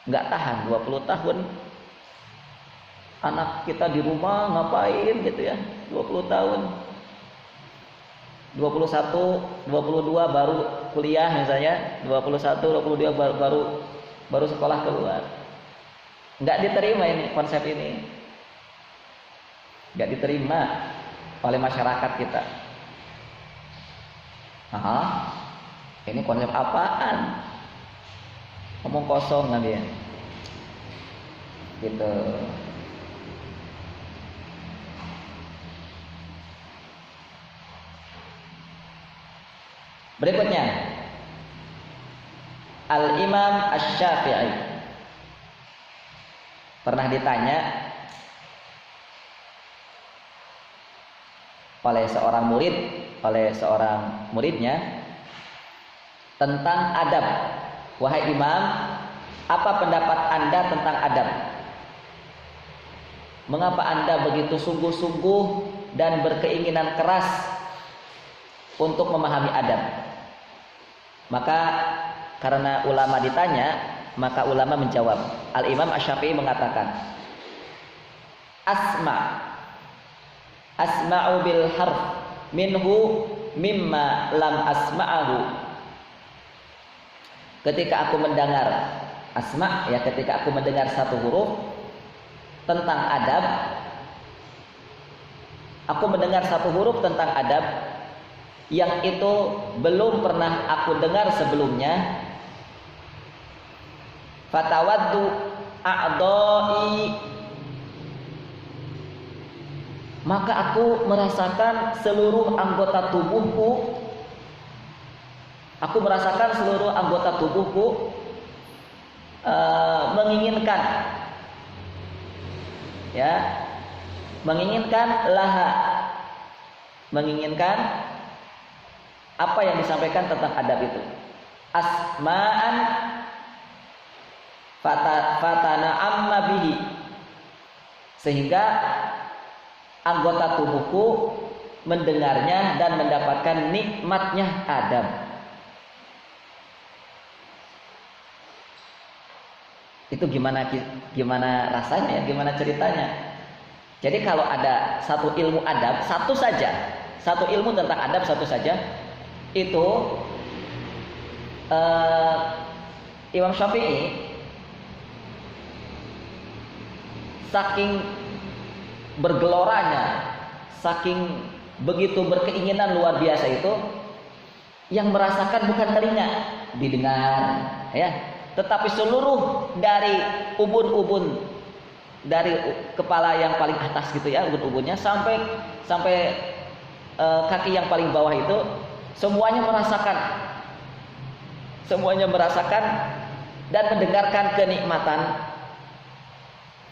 Nggak tahan 20 tahun. Anak kita di rumah ngapain gitu ya? 20 tahun. 21, 22 baru kuliah misalnya, 21, 22 baru sekolah keluar. Nggak diterima ini konsep ini. Nggak diterima oleh masyarakat kita. Ini konsep apaan? Ngomong kosong kan dia. Gitu. Berikutnya, Al-Imam Asy-Syafi'i pernah ditanya oleh seorang muridnya tentang adab. Wahai Imam, apa pendapat Anda tentang adab? Mengapa Anda begitu sungguh-sungguh dan berkeinginan keras untuk memahami adab? Maka karena ulama ditanya, maka ulama menjawab. Al-Imam Asy-Syafi'i mengatakan, asma'u bil harf minhu mimma lam asma'ahu. Ketika aku mendengar ketika aku mendengar satu huruf tentang adab, aku mendengar satu huruf tentang adab yang itu belum pernah aku dengar sebelumnya. Fatawaddu a'dha'i, maka aku merasakan seluruh anggota tubuhku. Aku merasakan seluruh anggota tubuhku menginginkan apa yang disampaikan tentang adab itu. Asma'an fatana'amma bihi, sehingga anggota tubuhku mendengarnya dan mendapatkan nikmatnya adab. Itu gimana rasanya ya, gimana ceritanya? Jadi kalau ada satu ilmu adab, satu ilmu tentang adab satu saja, itu Imam Syafi'i saking bergeloranya, saking begitu berkeinginan luar biasa itu, yang merasakan bukan telinga didengar ya, tetapi seluruh dari ubun-ubun, dari kepala yang paling atas gitu ya, ubun-ubunnya sampai kaki yang paling bawah itu semuanya merasakan dan mendengarkan kenikmatan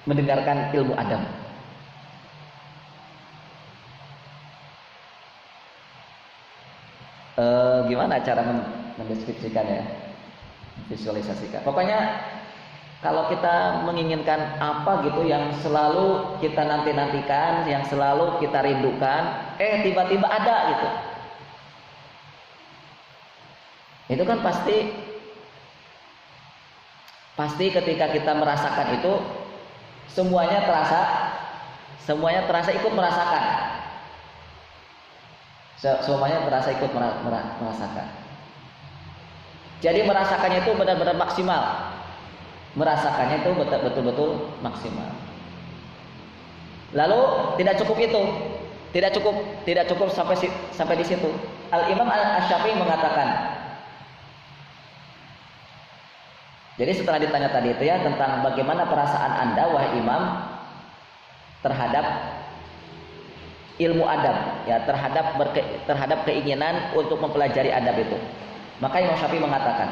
mendengarkan ilmu adab. Gimana cara mendeskripsikannya, visualisasikan. Pokoknya kalau kita menginginkan apa gitu yang selalu kita nanti-nantikan, yang selalu kita rindukan, tiba-tiba ada gitu. Itu kan pasti ketika kita merasakan itu semuanya terasa ikut merasakan. Semuanya terasa ikut merasakan. Jadi merasakannya itu benar-benar maksimal. Merasakannya itu betul-betul maksimal. Lalu tidak cukup sampai di situ. Al-Imam Asy-Syafi'i mengatakan. Jadi setelah ditanya tadi itu ya tentang bagaimana perasaan Anda wahai Imam terhadap ilmu adab, ya, terhadap keinginan untuk mempelajari adab itu. Maka Imam Syafi'i mengatakan,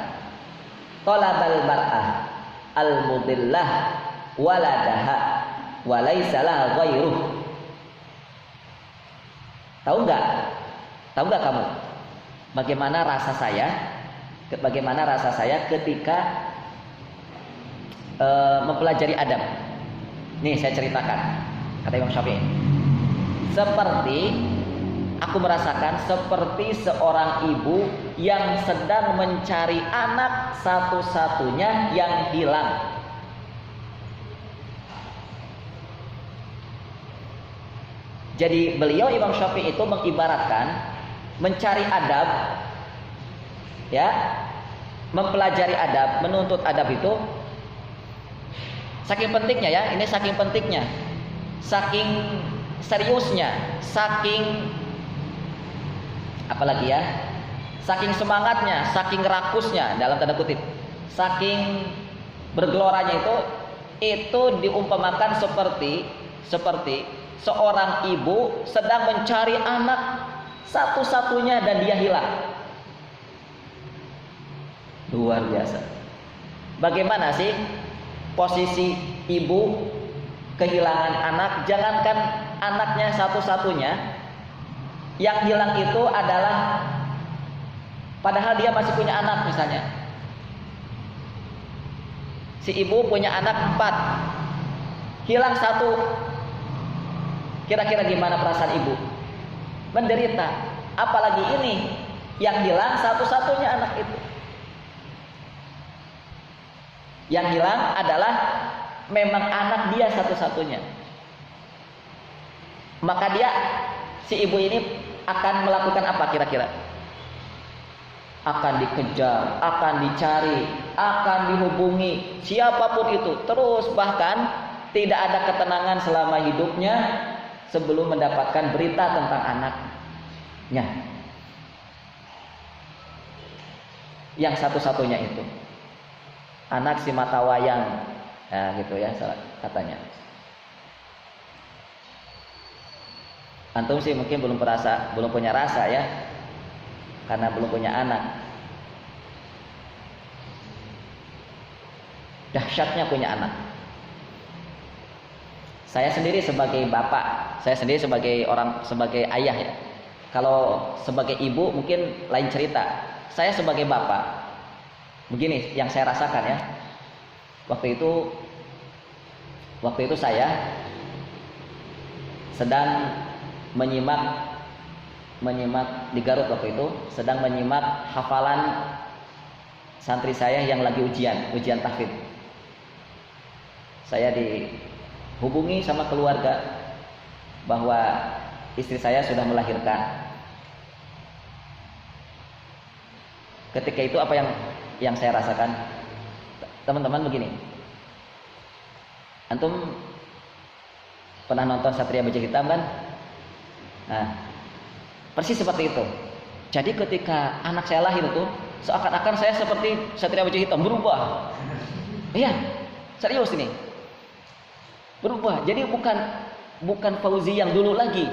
talabal mar'ah al-mudillah waladaha wa laisa laha ghairuh. Tahu nggak kamu bagaimana rasa saya ketika mempelajari adab? Nih saya ceritakan, kata Imam Syafi'i. Seperti aku merasakan seperti seorang ibu yang sedang mencari anak satu-satunya yang hilang. Jadi beliau Imam Syafi'i itu mengibaratkan mencari adab, ya, mempelajari adab, menuntut adab itu saking pentingnya, ya, ini saking pentingnya, saking seriusnya, saking apalagi ya, saking semangatnya, saking rakusnya dalam tanda kutip, saking bergeloranya itu diumpamakan seperti seorang ibu sedang mencari anak satu-satunya dan dia hilang. Luar biasa. Bagaimana sih posisi ibu kehilangan anak? Jangankan anaknya satu-satunya, yang hilang itu adalah padahal dia masih punya anak. Misalnya si ibu punya anak 4, hilang 1. Kira-kira gimana perasaan ibu? Menderita. Apalagi ini yang hilang satu-satunya anak itu. Yang hilang adalah memang anak dia satu-satunya. Maka si ibu ini akan melakukan apa kira-kira? Akan dikejar, akan dicari, akan dihubungi siapapun itu. Terus bahkan tidak ada ketenangan selama hidupnya sebelum mendapatkan berita tentang anaknya yang satu-satunya itu, anak si mata wayang, ya, gitu ya katanya. Antum sih mungkin belum punya rasa ya, karena belum punya anak. Dahsyatnya punya anak. Saya sendiri sebagai bapak, saya sendiri sebagai ayah ya. Kalau sebagai ibu mungkin lain cerita. Saya sebagai bapak, begini yang saya rasakan ya. Waktu itu saya sedang menyimak di Garut waktu itu, sedang menyimak hafalan santri saya yang lagi ujian tahfidz. Saya dihubungi sama keluarga bahwa istri saya sudah melahirkan. Ketika itu apa yang saya rasakan, teman-teman, begini. Antum pernah nonton Satria Baja Hitam kan? Nah, persis seperti itu. Jadi ketika anak saya lahir itu, seakan-akan saya seperti Satria Baja Hitam, berubah. Iya, serius ini. Berubah. Jadi bukan Fauzi yang dulu lagi.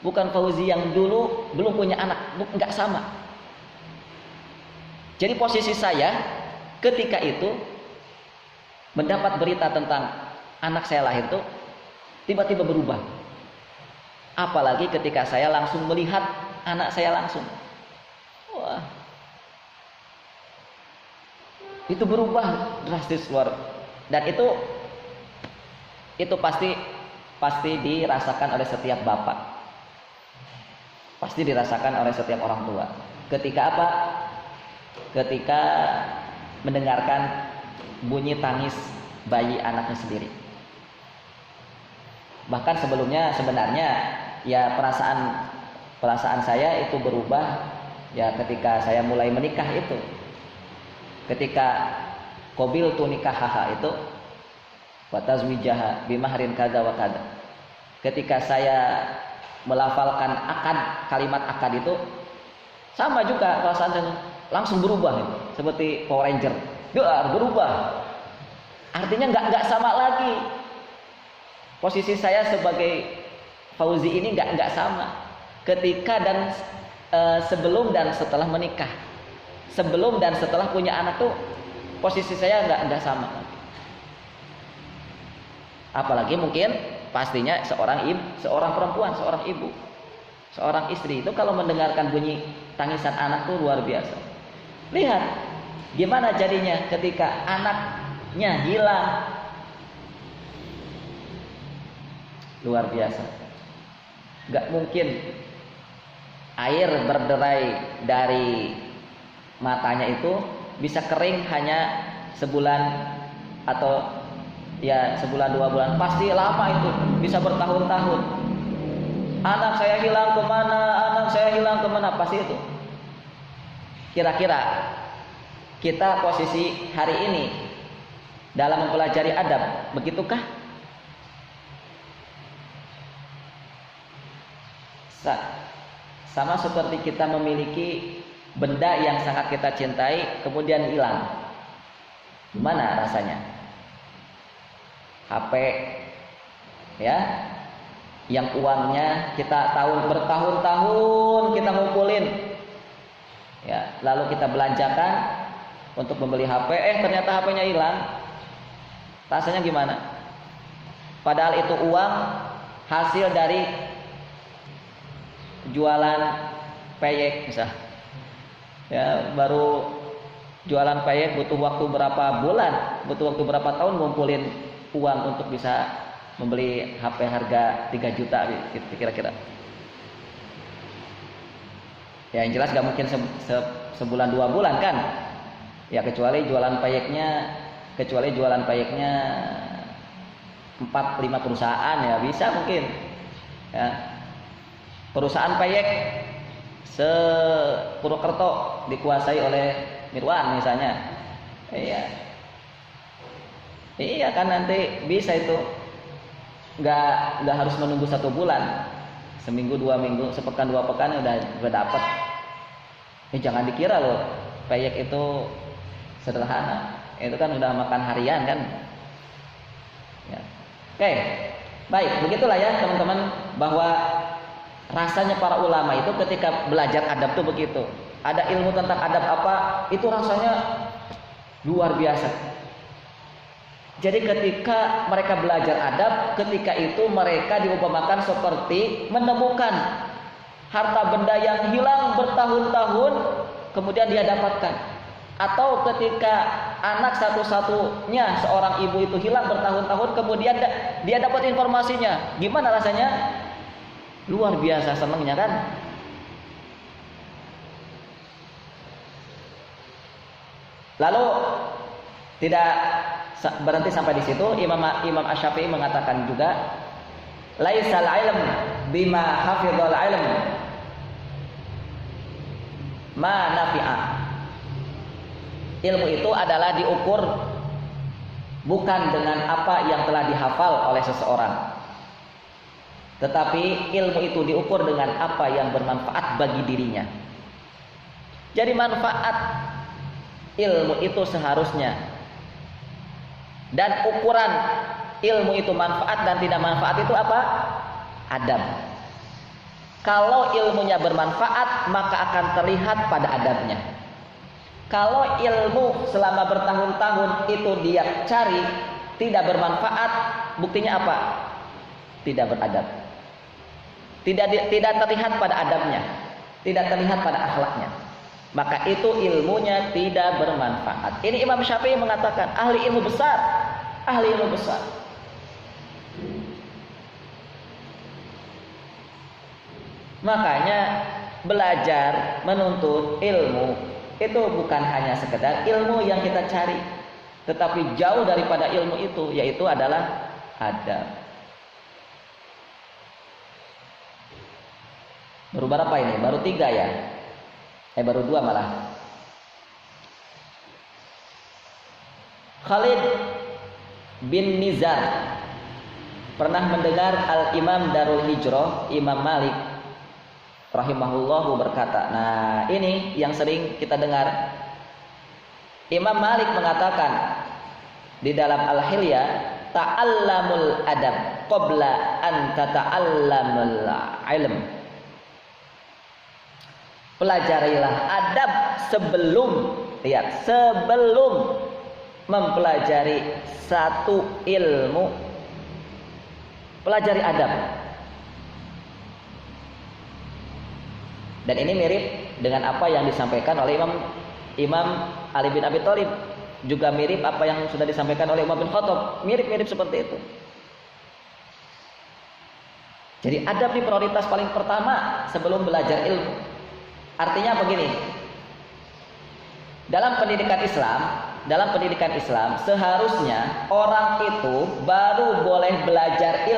Bukan Fauzi yang dulu belum punya anak, enggak sama. Jadi posisi saya ketika itu mendapat berita tentang anak saya lahir itu tiba-tiba berubah. Apalagi ketika saya langsung melihat anak saya langsung. Wah. Itu berubah drastis luar. Dan itu pasti dirasakan oleh setiap bapak. Pasti dirasakan oleh setiap orang tua. Ketika apa? Ketika mendengarkan bunyi tangis bayi anaknya sendiri. Bahkan sebelumnya sebenarnya ya perasaan saya itu berubah ya ketika saya mulai menikah itu. Ketika qabil tu nikahaha itu wa tazwijaha bimahrin kadza wa kadza. Ketika saya melafalkan kalimat akad itu sama juga perasaan saya langsung berubah seperti Power Ranger. Berubah. Artinya nggak sama lagi. Posisi saya sebagai Fauzi ini nggak sama ketika dan sebelum dan setelah menikah. Sebelum dan setelah punya anak tuh posisi saya nggak sama. Apalagi mungkin pastinya seorang perempuan, seorang ibu, seorang istri itu kalau mendengarkan bunyi tangisan anak tuh luar biasa. Lihat gimana jadinya ketika anaknya hilang, luar biasa. Gak mungkin air berderai dari matanya itu bisa kering hanya sebulan atau ya sebulan 2 bulan. Pasti lama itu, bisa bertahun-tahun. Anak saya hilang kemana, anak saya hilang kemana, pasti itu. Kira-kira kita posisi hari ini dalam mempelajari adab, begitukah? Sama seperti kita memiliki benda yang sangat kita cintai kemudian hilang. Gimana rasanya? HP ya, yang uangnya kita bertahun-tahun kita ngumpulin ya, lalu kita belanjakan untuk membeli HP, ternyata HP-nya hilang. Rasanya gimana? Padahal itu uang hasil dari jualan peyek misal. Ya, baru jualan peyek butuh waktu berapa bulan, butuh waktu berapa tahun ngumpulin uang untuk bisa membeli HP harga 3 juta gitu kira-kira. Ya yang jelas gak mungkin sebulan 2 bulan kan. Ya kecuali jualan peyeknya 4-5 perusahaan ya bisa mungkin. Ya. Perusahaan peyek se-Purwokerto dikuasai oleh Mirwan misalnya. Iya kan nanti bisa itu. Nggak harus menunggu 1 bulan, seminggu 2 minggu, sepekan 2 pekan udah dapat. Jangan dikira loh peyek itu sederhana, itu kan udah makan harian kan. Ya. Oke, baik, begitulah ya teman-teman, bahwa rasanya para ulama itu ketika belajar adab tuh begitu. Ada ilmu tentang adab apa, itu rasanya luar biasa. Jadi ketika mereka belajar adab, ketika itu mereka diumpamakan seperti menemukan harta benda yang hilang bertahun-tahun kemudian dia dapatkan. Atau ketika anak satu-satunya seorang ibu itu hilang bertahun-tahun kemudian dia dapat informasinya. Gimana rasanya? Luar biasa senangnya kan? Lalu tidak berhenti sampai di situ. Imam Asy-Syafi'i mengatakan juga, laisal ilm bima hafizal ilm ma nafi'a. Ilmu itu adalah diukur bukan dengan apa yang telah dihafal oleh seseorang, tetapi ilmu itu diukur dengan apa yang bermanfaat bagi dirinya. Jadi manfaat ilmu itu seharusnya, dan ukuran ilmu itu manfaat dan tidak manfaat itu apa? Adab. Kalau ilmunya bermanfaat maka akan terlihat pada adabnya. Kalau ilmu selama bertahun-tahun itu dia cari tidak bermanfaat, buktinya apa? Tidak beradab. Tidak terlihat pada adabnya, tidak terlihat pada akhlaknya. Maka itu ilmunya tidak bermanfaat. Ini Imam Syafi'i mengatakan ahli ilmu besar, ahli ilmu besar. Makanya belajar menuntut ilmu itu bukan hanya sekedar ilmu yang kita cari, tetapi jauh daripada ilmu itu, yaitu adalah adab. Baru berapa ini? Baru 3 ya? Baru 2 malah. Khalid bin Nizar pernah mendengar Al-Imam Darul Hijrah, Imam Malik rahimahullahu berkata. Nah, ini yang sering kita dengar. Imam Malik mengatakan di dalam Al-Hilyah, ta'allamul adab. qabla an tata'allamul ilm. Pelajarilah adab sebelum mempelajari satu ilmu. Pelajari adab. Dan ini mirip dengan apa yang disampaikan oleh Imam Ali bin Abi Thalib. Juga mirip apa yang sudah disampaikan oleh Umar bin Khattab. Mirip-mirip seperti itu. Jadi adab ini prioritas paling pertama sebelum belajar ilmu. Artinya begini. Dalam pendidikan Islam seharusnya orang itu baru boleh belajar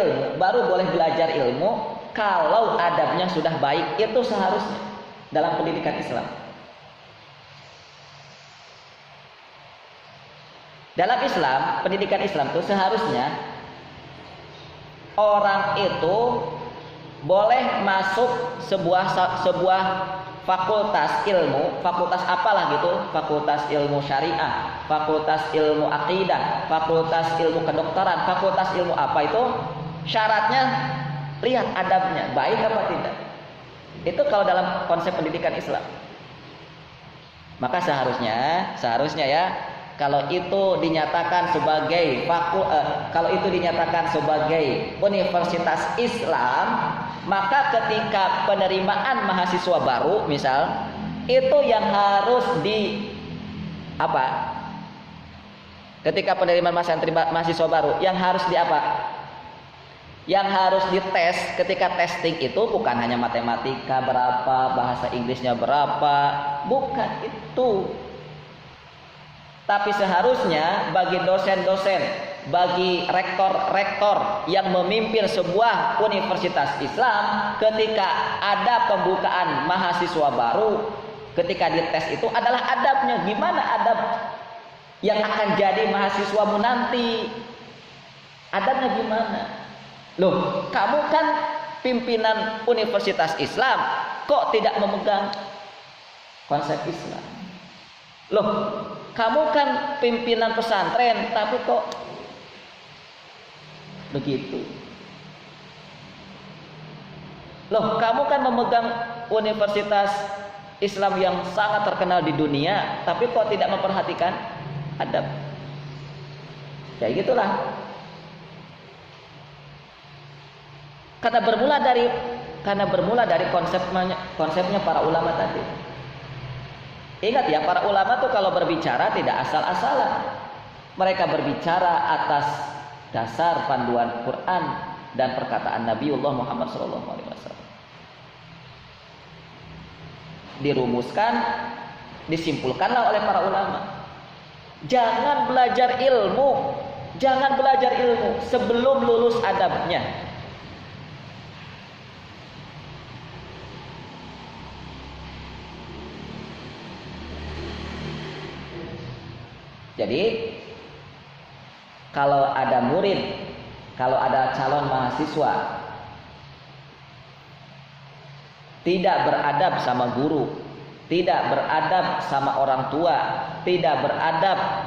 ilmu kalau adabnya sudah baik. Itu seharusnya dalam pendidikan Islam. Dalam Islam, pendidikan Islam itu seharusnya orang itu boleh masuk sebuah fakultas ilmu, fakultas apalah gitu, fakultas ilmu syariah, fakultas ilmu akidah, fakultas ilmu kedokteran, fakultas ilmu apa itu, syaratnya lihat adabnya, baik apa tidak. Itu kalau dalam konsep pendidikan Islam. Maka seharusnya ya, kalau itu dinyatakan sebagai universitas Islam, maka ketika penerimaan mahasiswa baru misal, itu yang harus ketika penerimaan mahasiswa baru yang harus yang harus dites ketika testing itu bukan hanya matematika berapa, bahasa Inggrisnya berapa, bukan itu. Tapi seharusnya bagi dosen-dosen, bagi rektor-rektor yang memimpin sebuah universitas Islam, ketika ada pembukaan mahasiswa baru, ketika dites itu adalah adabnya. Gimana adab yang akan jadi mahasiswamu nanti? Adabnya gimana? Loh, kamu kan pimpinan universitas Islam, kok tidak memegang konsep Islam? Loh, kamu kan pimpinan pesantren, tapi kok begitu? Loh, kamu kan memegang universitas Islam yang sangat terkenal di dunia, tapi kok tidak memperhatikan adab? Ya gitulah. Karena bermula dari konsepnya para ulama tadi. Ingat ya, para ulama tuh kalau berbicara tidak asal-asalan. Mereka berbicara atas dasar panduan Quran dan perkataan Nabiullah Muhammad SAW. Dirumuskan, disimpulkanlah oleh para ulama. Jangan belajar ilmu sebelum lulus adabnya. Jadi kalau ada calon mahasiswa tidak beradab sama guru, tidak beradab sama orang tua, tidak beradab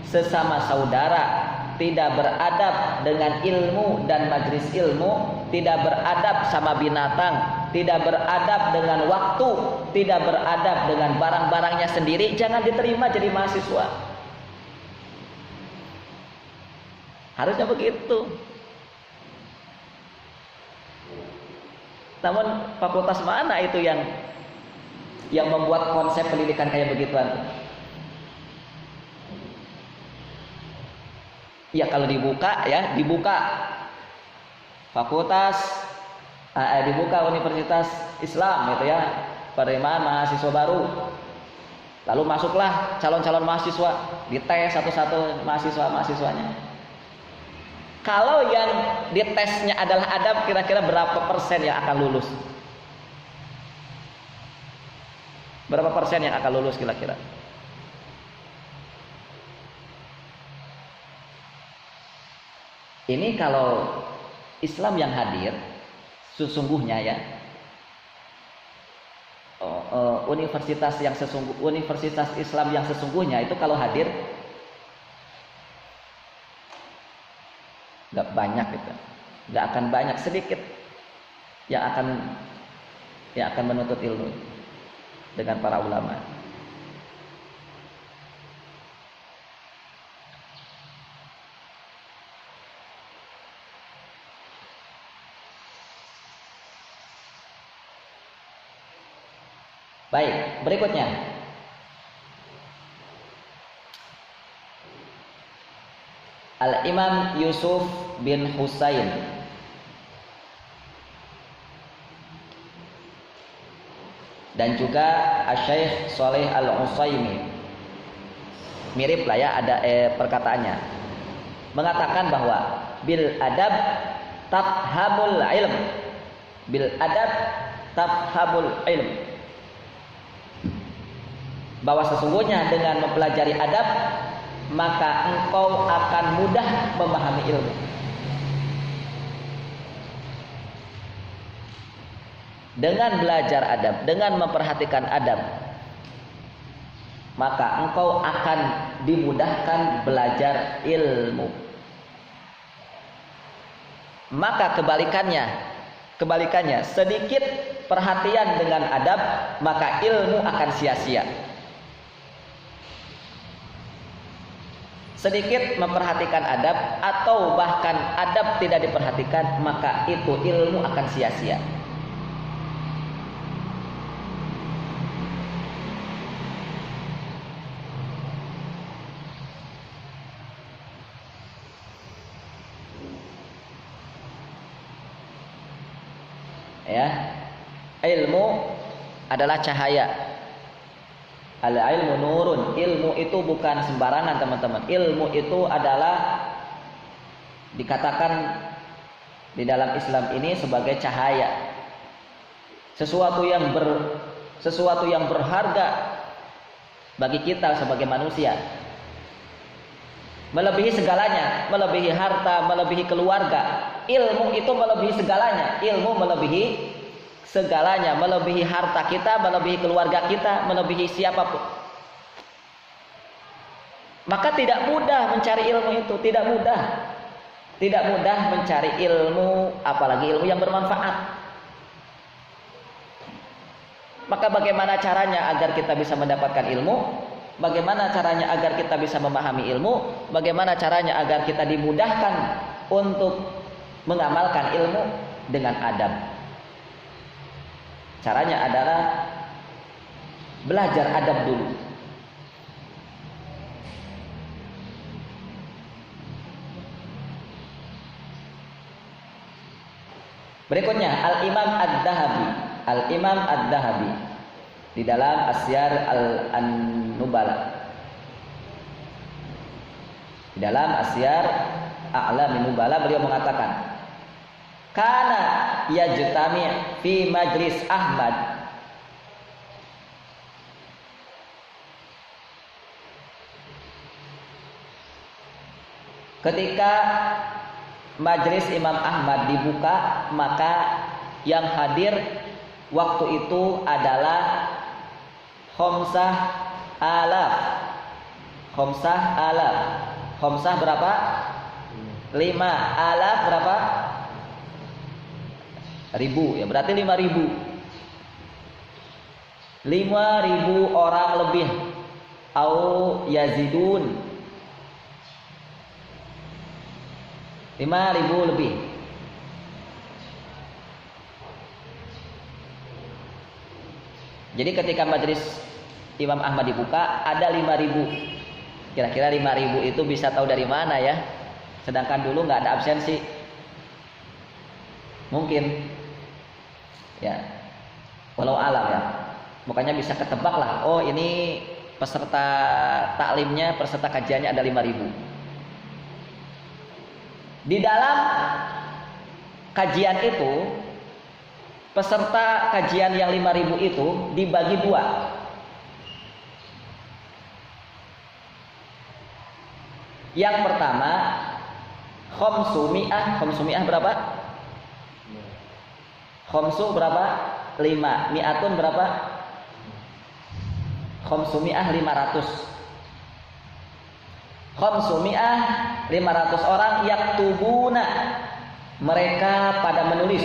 sesama saudara, tidak beradab dengan ilmu dan majelis ilmu, tidak beradab sama binatang, tidak beradab dengan waktu, tidak beradab dengan barang-barangnya sendiri, jangan diterima jadi mahasiswa. Harusnya begitu. Namun fakultas mana itu yang membuat konsep pendidikan kayak begituan? Ya kalau dibuka fakultas, dibuka universitas Islam gitu ya, penerimaan mahasiswa baru. Lalu masuklah calon-calon mahasiswa, dites satu-satu mahasiswanya. Kalau yang ditesnya adalah adab, kira-kira berapa persen yang akan lulus? Berapa persen yang akan lulus kira-kira? Ini kalau Islam yang hadir, sesungguhnya ya, universitas Islam yang sesungguhnya itu kalau hadir nggak banyak gitu. nggak akan banyak, sedikit yang akan menuntut ilmu dengan para ulama. Baik, berikutnya Al-Imam Yusuf bin Husain dan juga Asy-Syaikh Shalih Al-Utsaimin, mirip lah ya ada perkataannya, mengatakan bahwa bil adab tafhamul ilm, bil adab tafhamul ilm, bahwa sesungguhnya dengan mempelajari adab maka engkau akan mudah memahami ilmu. Dengan belajar adab, dengan memperhatikan adab, maka engkau akan dimudahkan belajar ilmu. Maka kebalikannya, sedikit perhatian dengan adab, maka ilmu akan sia-sia. Sedikit memperhatikan adab atau bahkan adab tidak diperhatikan, maka itu ilmu akan sia-sia. Ya, ilmu adalah cahaya. Al-ilmu nurun. Ilmu itu bukan sembarangan, teman-teman. Ilmu itu adalah dikatakan di dalam Islam ini sebagai cahaya. Sesuatu yang berharga bagi kita sebagai manusia. Melebihi segalanya, melebihi harta, melebihi keluarga. Ilmu itu melebihi segalanya. Ilmu melebihi segalanya, melebihi harta kita, melebihi keluarga kita, melebihi siapapun. Maka tidak mudah mencari ilmu itu, tidak mudah mencari ilmu, apalagi ilmu yang bermanfaat. Maka bagaimana caranya agar kita bisa mendapatkan ilmu? Bagaimana caranya agar kita bisa memahami ilmu? Bagaimana caranya agar kita dimudahkan untuk mengamalkan ilmu? Dengan adab. Caranya adalah belajar adab dulu. Berikutnya Al-Imam Ad-Dahabi di dalam Asyar An-Nubala, di dalam Asyar A'lamin Nubala, beliau mengatakan, kana yajtami' fi majlis Ahmad ketika majlis Imam Ahmad dibuka, maka yang hadir waktu itu adalah khamsah alaf. Khamsah berapa? 5. Alaf berapa? Ribu, ya berarti 5.000. 5.000 orang lebih. Au yazidun. 5.000 lebih. Jadi ketika majelis Imam Ahmad dibuka, ada 5.000. Kira-kira 5.000 itu bisa tahu dari mana ya? Sedangkan dulu nggak ada absensi. Mungkin ya, walau alam ya. Makanya bisa ketebak lah. Oh, ini peserta taklimnya, peserta kajiannya ada 5.000. Di dalam kajian itu, peserta kajian yang 5.000 itu dibagi 2. Yang pertama, khamsumi'ah berapa? Khamsu berapa? 5. Mi'atun berapa? Khamsumi'ah 500. Khamsumi'ah 500 orang yaktubuna mereka pada menulis,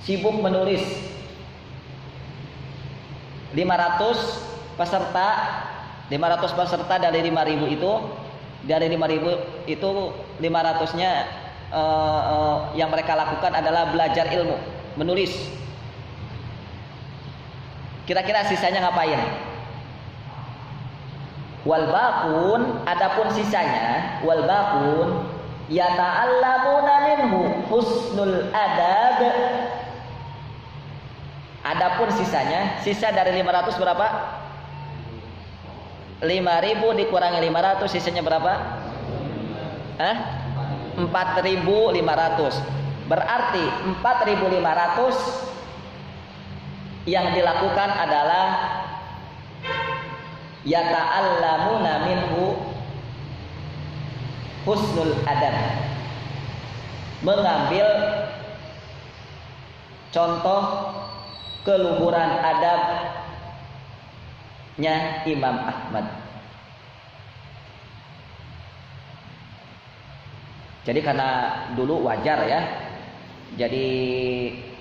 sibuk menulis. 500 peserta dari 5.000 itu, dari 5.000 itu 500-nya yang mereka lakukan adalah belajar ilmu, menulis. Kira-kira sisanya ngapain? Wal baqun, adapun sisanya, wal baqun yata'allamuna minhu husnul adab. Adapun sisanya, sisa dari 500 berapa? 5.000 dikurangi 500, sisanya berapa? 4.500. Berarti 4.500 yang dilakukan adalah yata'allamuna minhu husnul adab, mengambil contoh keluhuran adabnya Imam Ahmad. Jadi karena dulu wajar ya, jadi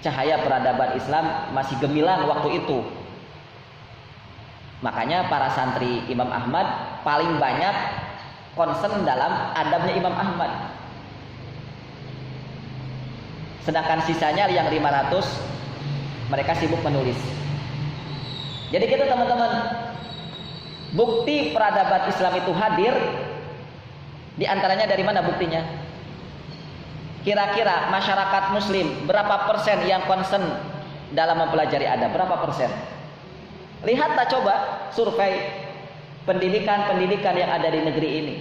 cahaya peradaban Islam masih gemilang waktu itu. Makanya para santri Imam Ahmad paling banyak concern dalam adabnya Imam Ahmad. Sedangkan sisanya yang 500 mereka sibuk menulis. Jadi gitu teman-teman, bukti peradaban Islam itu hadir. Di antaranya dari mana buktinya? Kira-kira masyarakat muslim berapa persen yang concern dalam mempelajari adab? Berapa persen? Lihatlah coba survei pendidikan-pendidikan yang ada di negeri ini.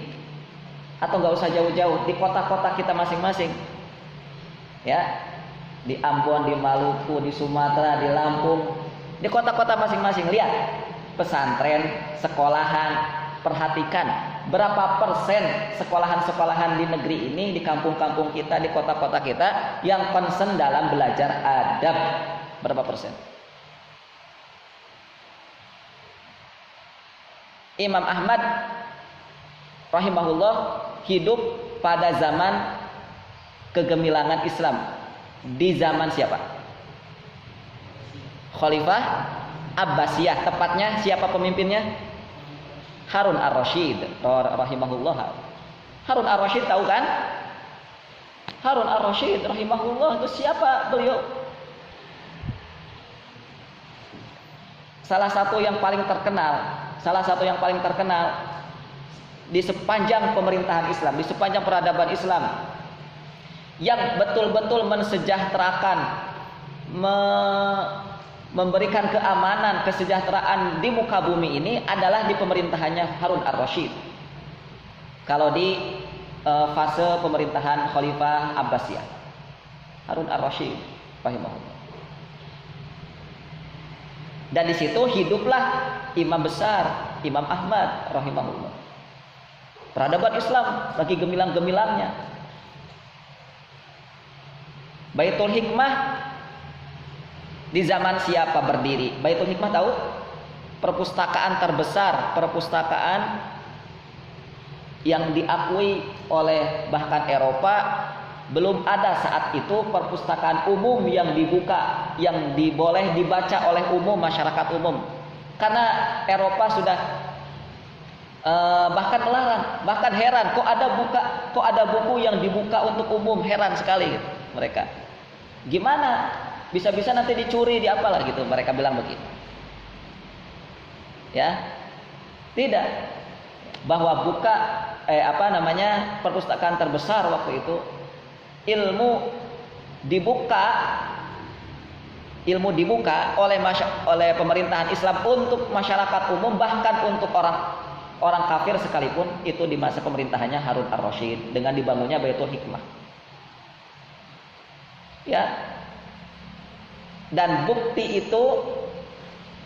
Atau nggak usah jauh-jauh, di kota-kota kita masing-masing. Ya, di Ambon, di Maluku, di Sumatera, di Lampung, di kota-kota masing-masing. Lihat pesantren, sekolahan, perhatikan berapa persen sekolahan-sekolahan di negeri ini, di kampung-kampung kita, di kota-kota kita yang concern dalam belajar adab. Berapa persen? Imam Ahmad rahimahullah hidup pada zaman kegemilangan Islam. Di zaman siapa? Khalifah Abbasiyah. Tepatnya siapa pemimpinnya? Harun ar-Rasyid rahimahullah. Harun ar-Rasyid tahu kan? Harun ar-Rasyid rahimahullah itu siapa beliau? Salah satu yang paling terkenal di sepanjang pemerintahan Islam, di sepanjang peradaban Islam, yang betul-betul mensejahterakan, memberikan keamanan, kesejahteraan di muka bumi ini adalah di pemerintahannya Harun ar-Rasyid. Kalau di fase pemerintahan Khalifah Abbasiyah, Harun ar-Rasyid rahimahullah. Dan di situ hiduplah imam besar Imam Ahmad rahimahullah. Peradaban Islam lagi gemilang-gemilangnya. Baitul Hikmah di zaman siapa berdiri? Baitul Hikmah tahu? Perpustakaan terbesar, perpustakaan yang diakui oleh bahkan Eropa. Belum ada saat itu perpustakaan umum yang dibuka, yang boleh dibaca oleh umum, masyarakat umum. Karena Eropa sudah bahkan melarang, bahkan heran kok ada buku yang dibuka untuk umum, heran sekali gitu, mereka. Gimana bisa-bisa nanti dicuri, di apalah gitu, mereka bilang begitu. Ya. Tidak. Bahwa perpustakaan terbesar waktu itu, ilmu dibuka oleh pemerintahan Islam untuk masyarakat umum, bahkan untuk orang kafir sekalipun, itu di masa pemerintahannya Harun ar-Rasyid dengan dibangunnya Baitul Hikmah. Ya. Dan bukti itu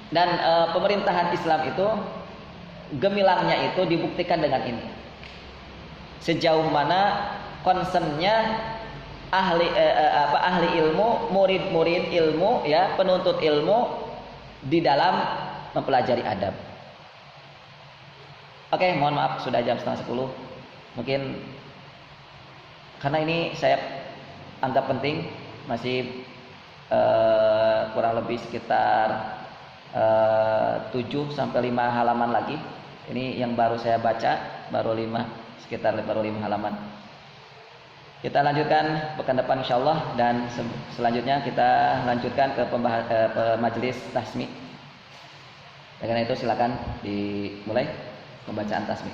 dan pemerintahan Islam itu gemilangnya itu dibuktikan dengan ini. Sejauh mana concernnya ahli ilmu, murid-murid ilmu, ya, penuntut ilmu di dalam mempelajari adab. Oke, mohon maaf sudah jam 9:30. Mungkin karena ini saya anggap penting, masih kurang lebih sekitar 7 sampai 5 halaman lagi. Ini yang baru saya baca, baru 5 halaman. Kita lanjutkan pekan depan insyaallah, dan selanjutnya kita lanjutkan ke majelis tasmi. Dengan itu silakan dimulai pembacaan tasmi.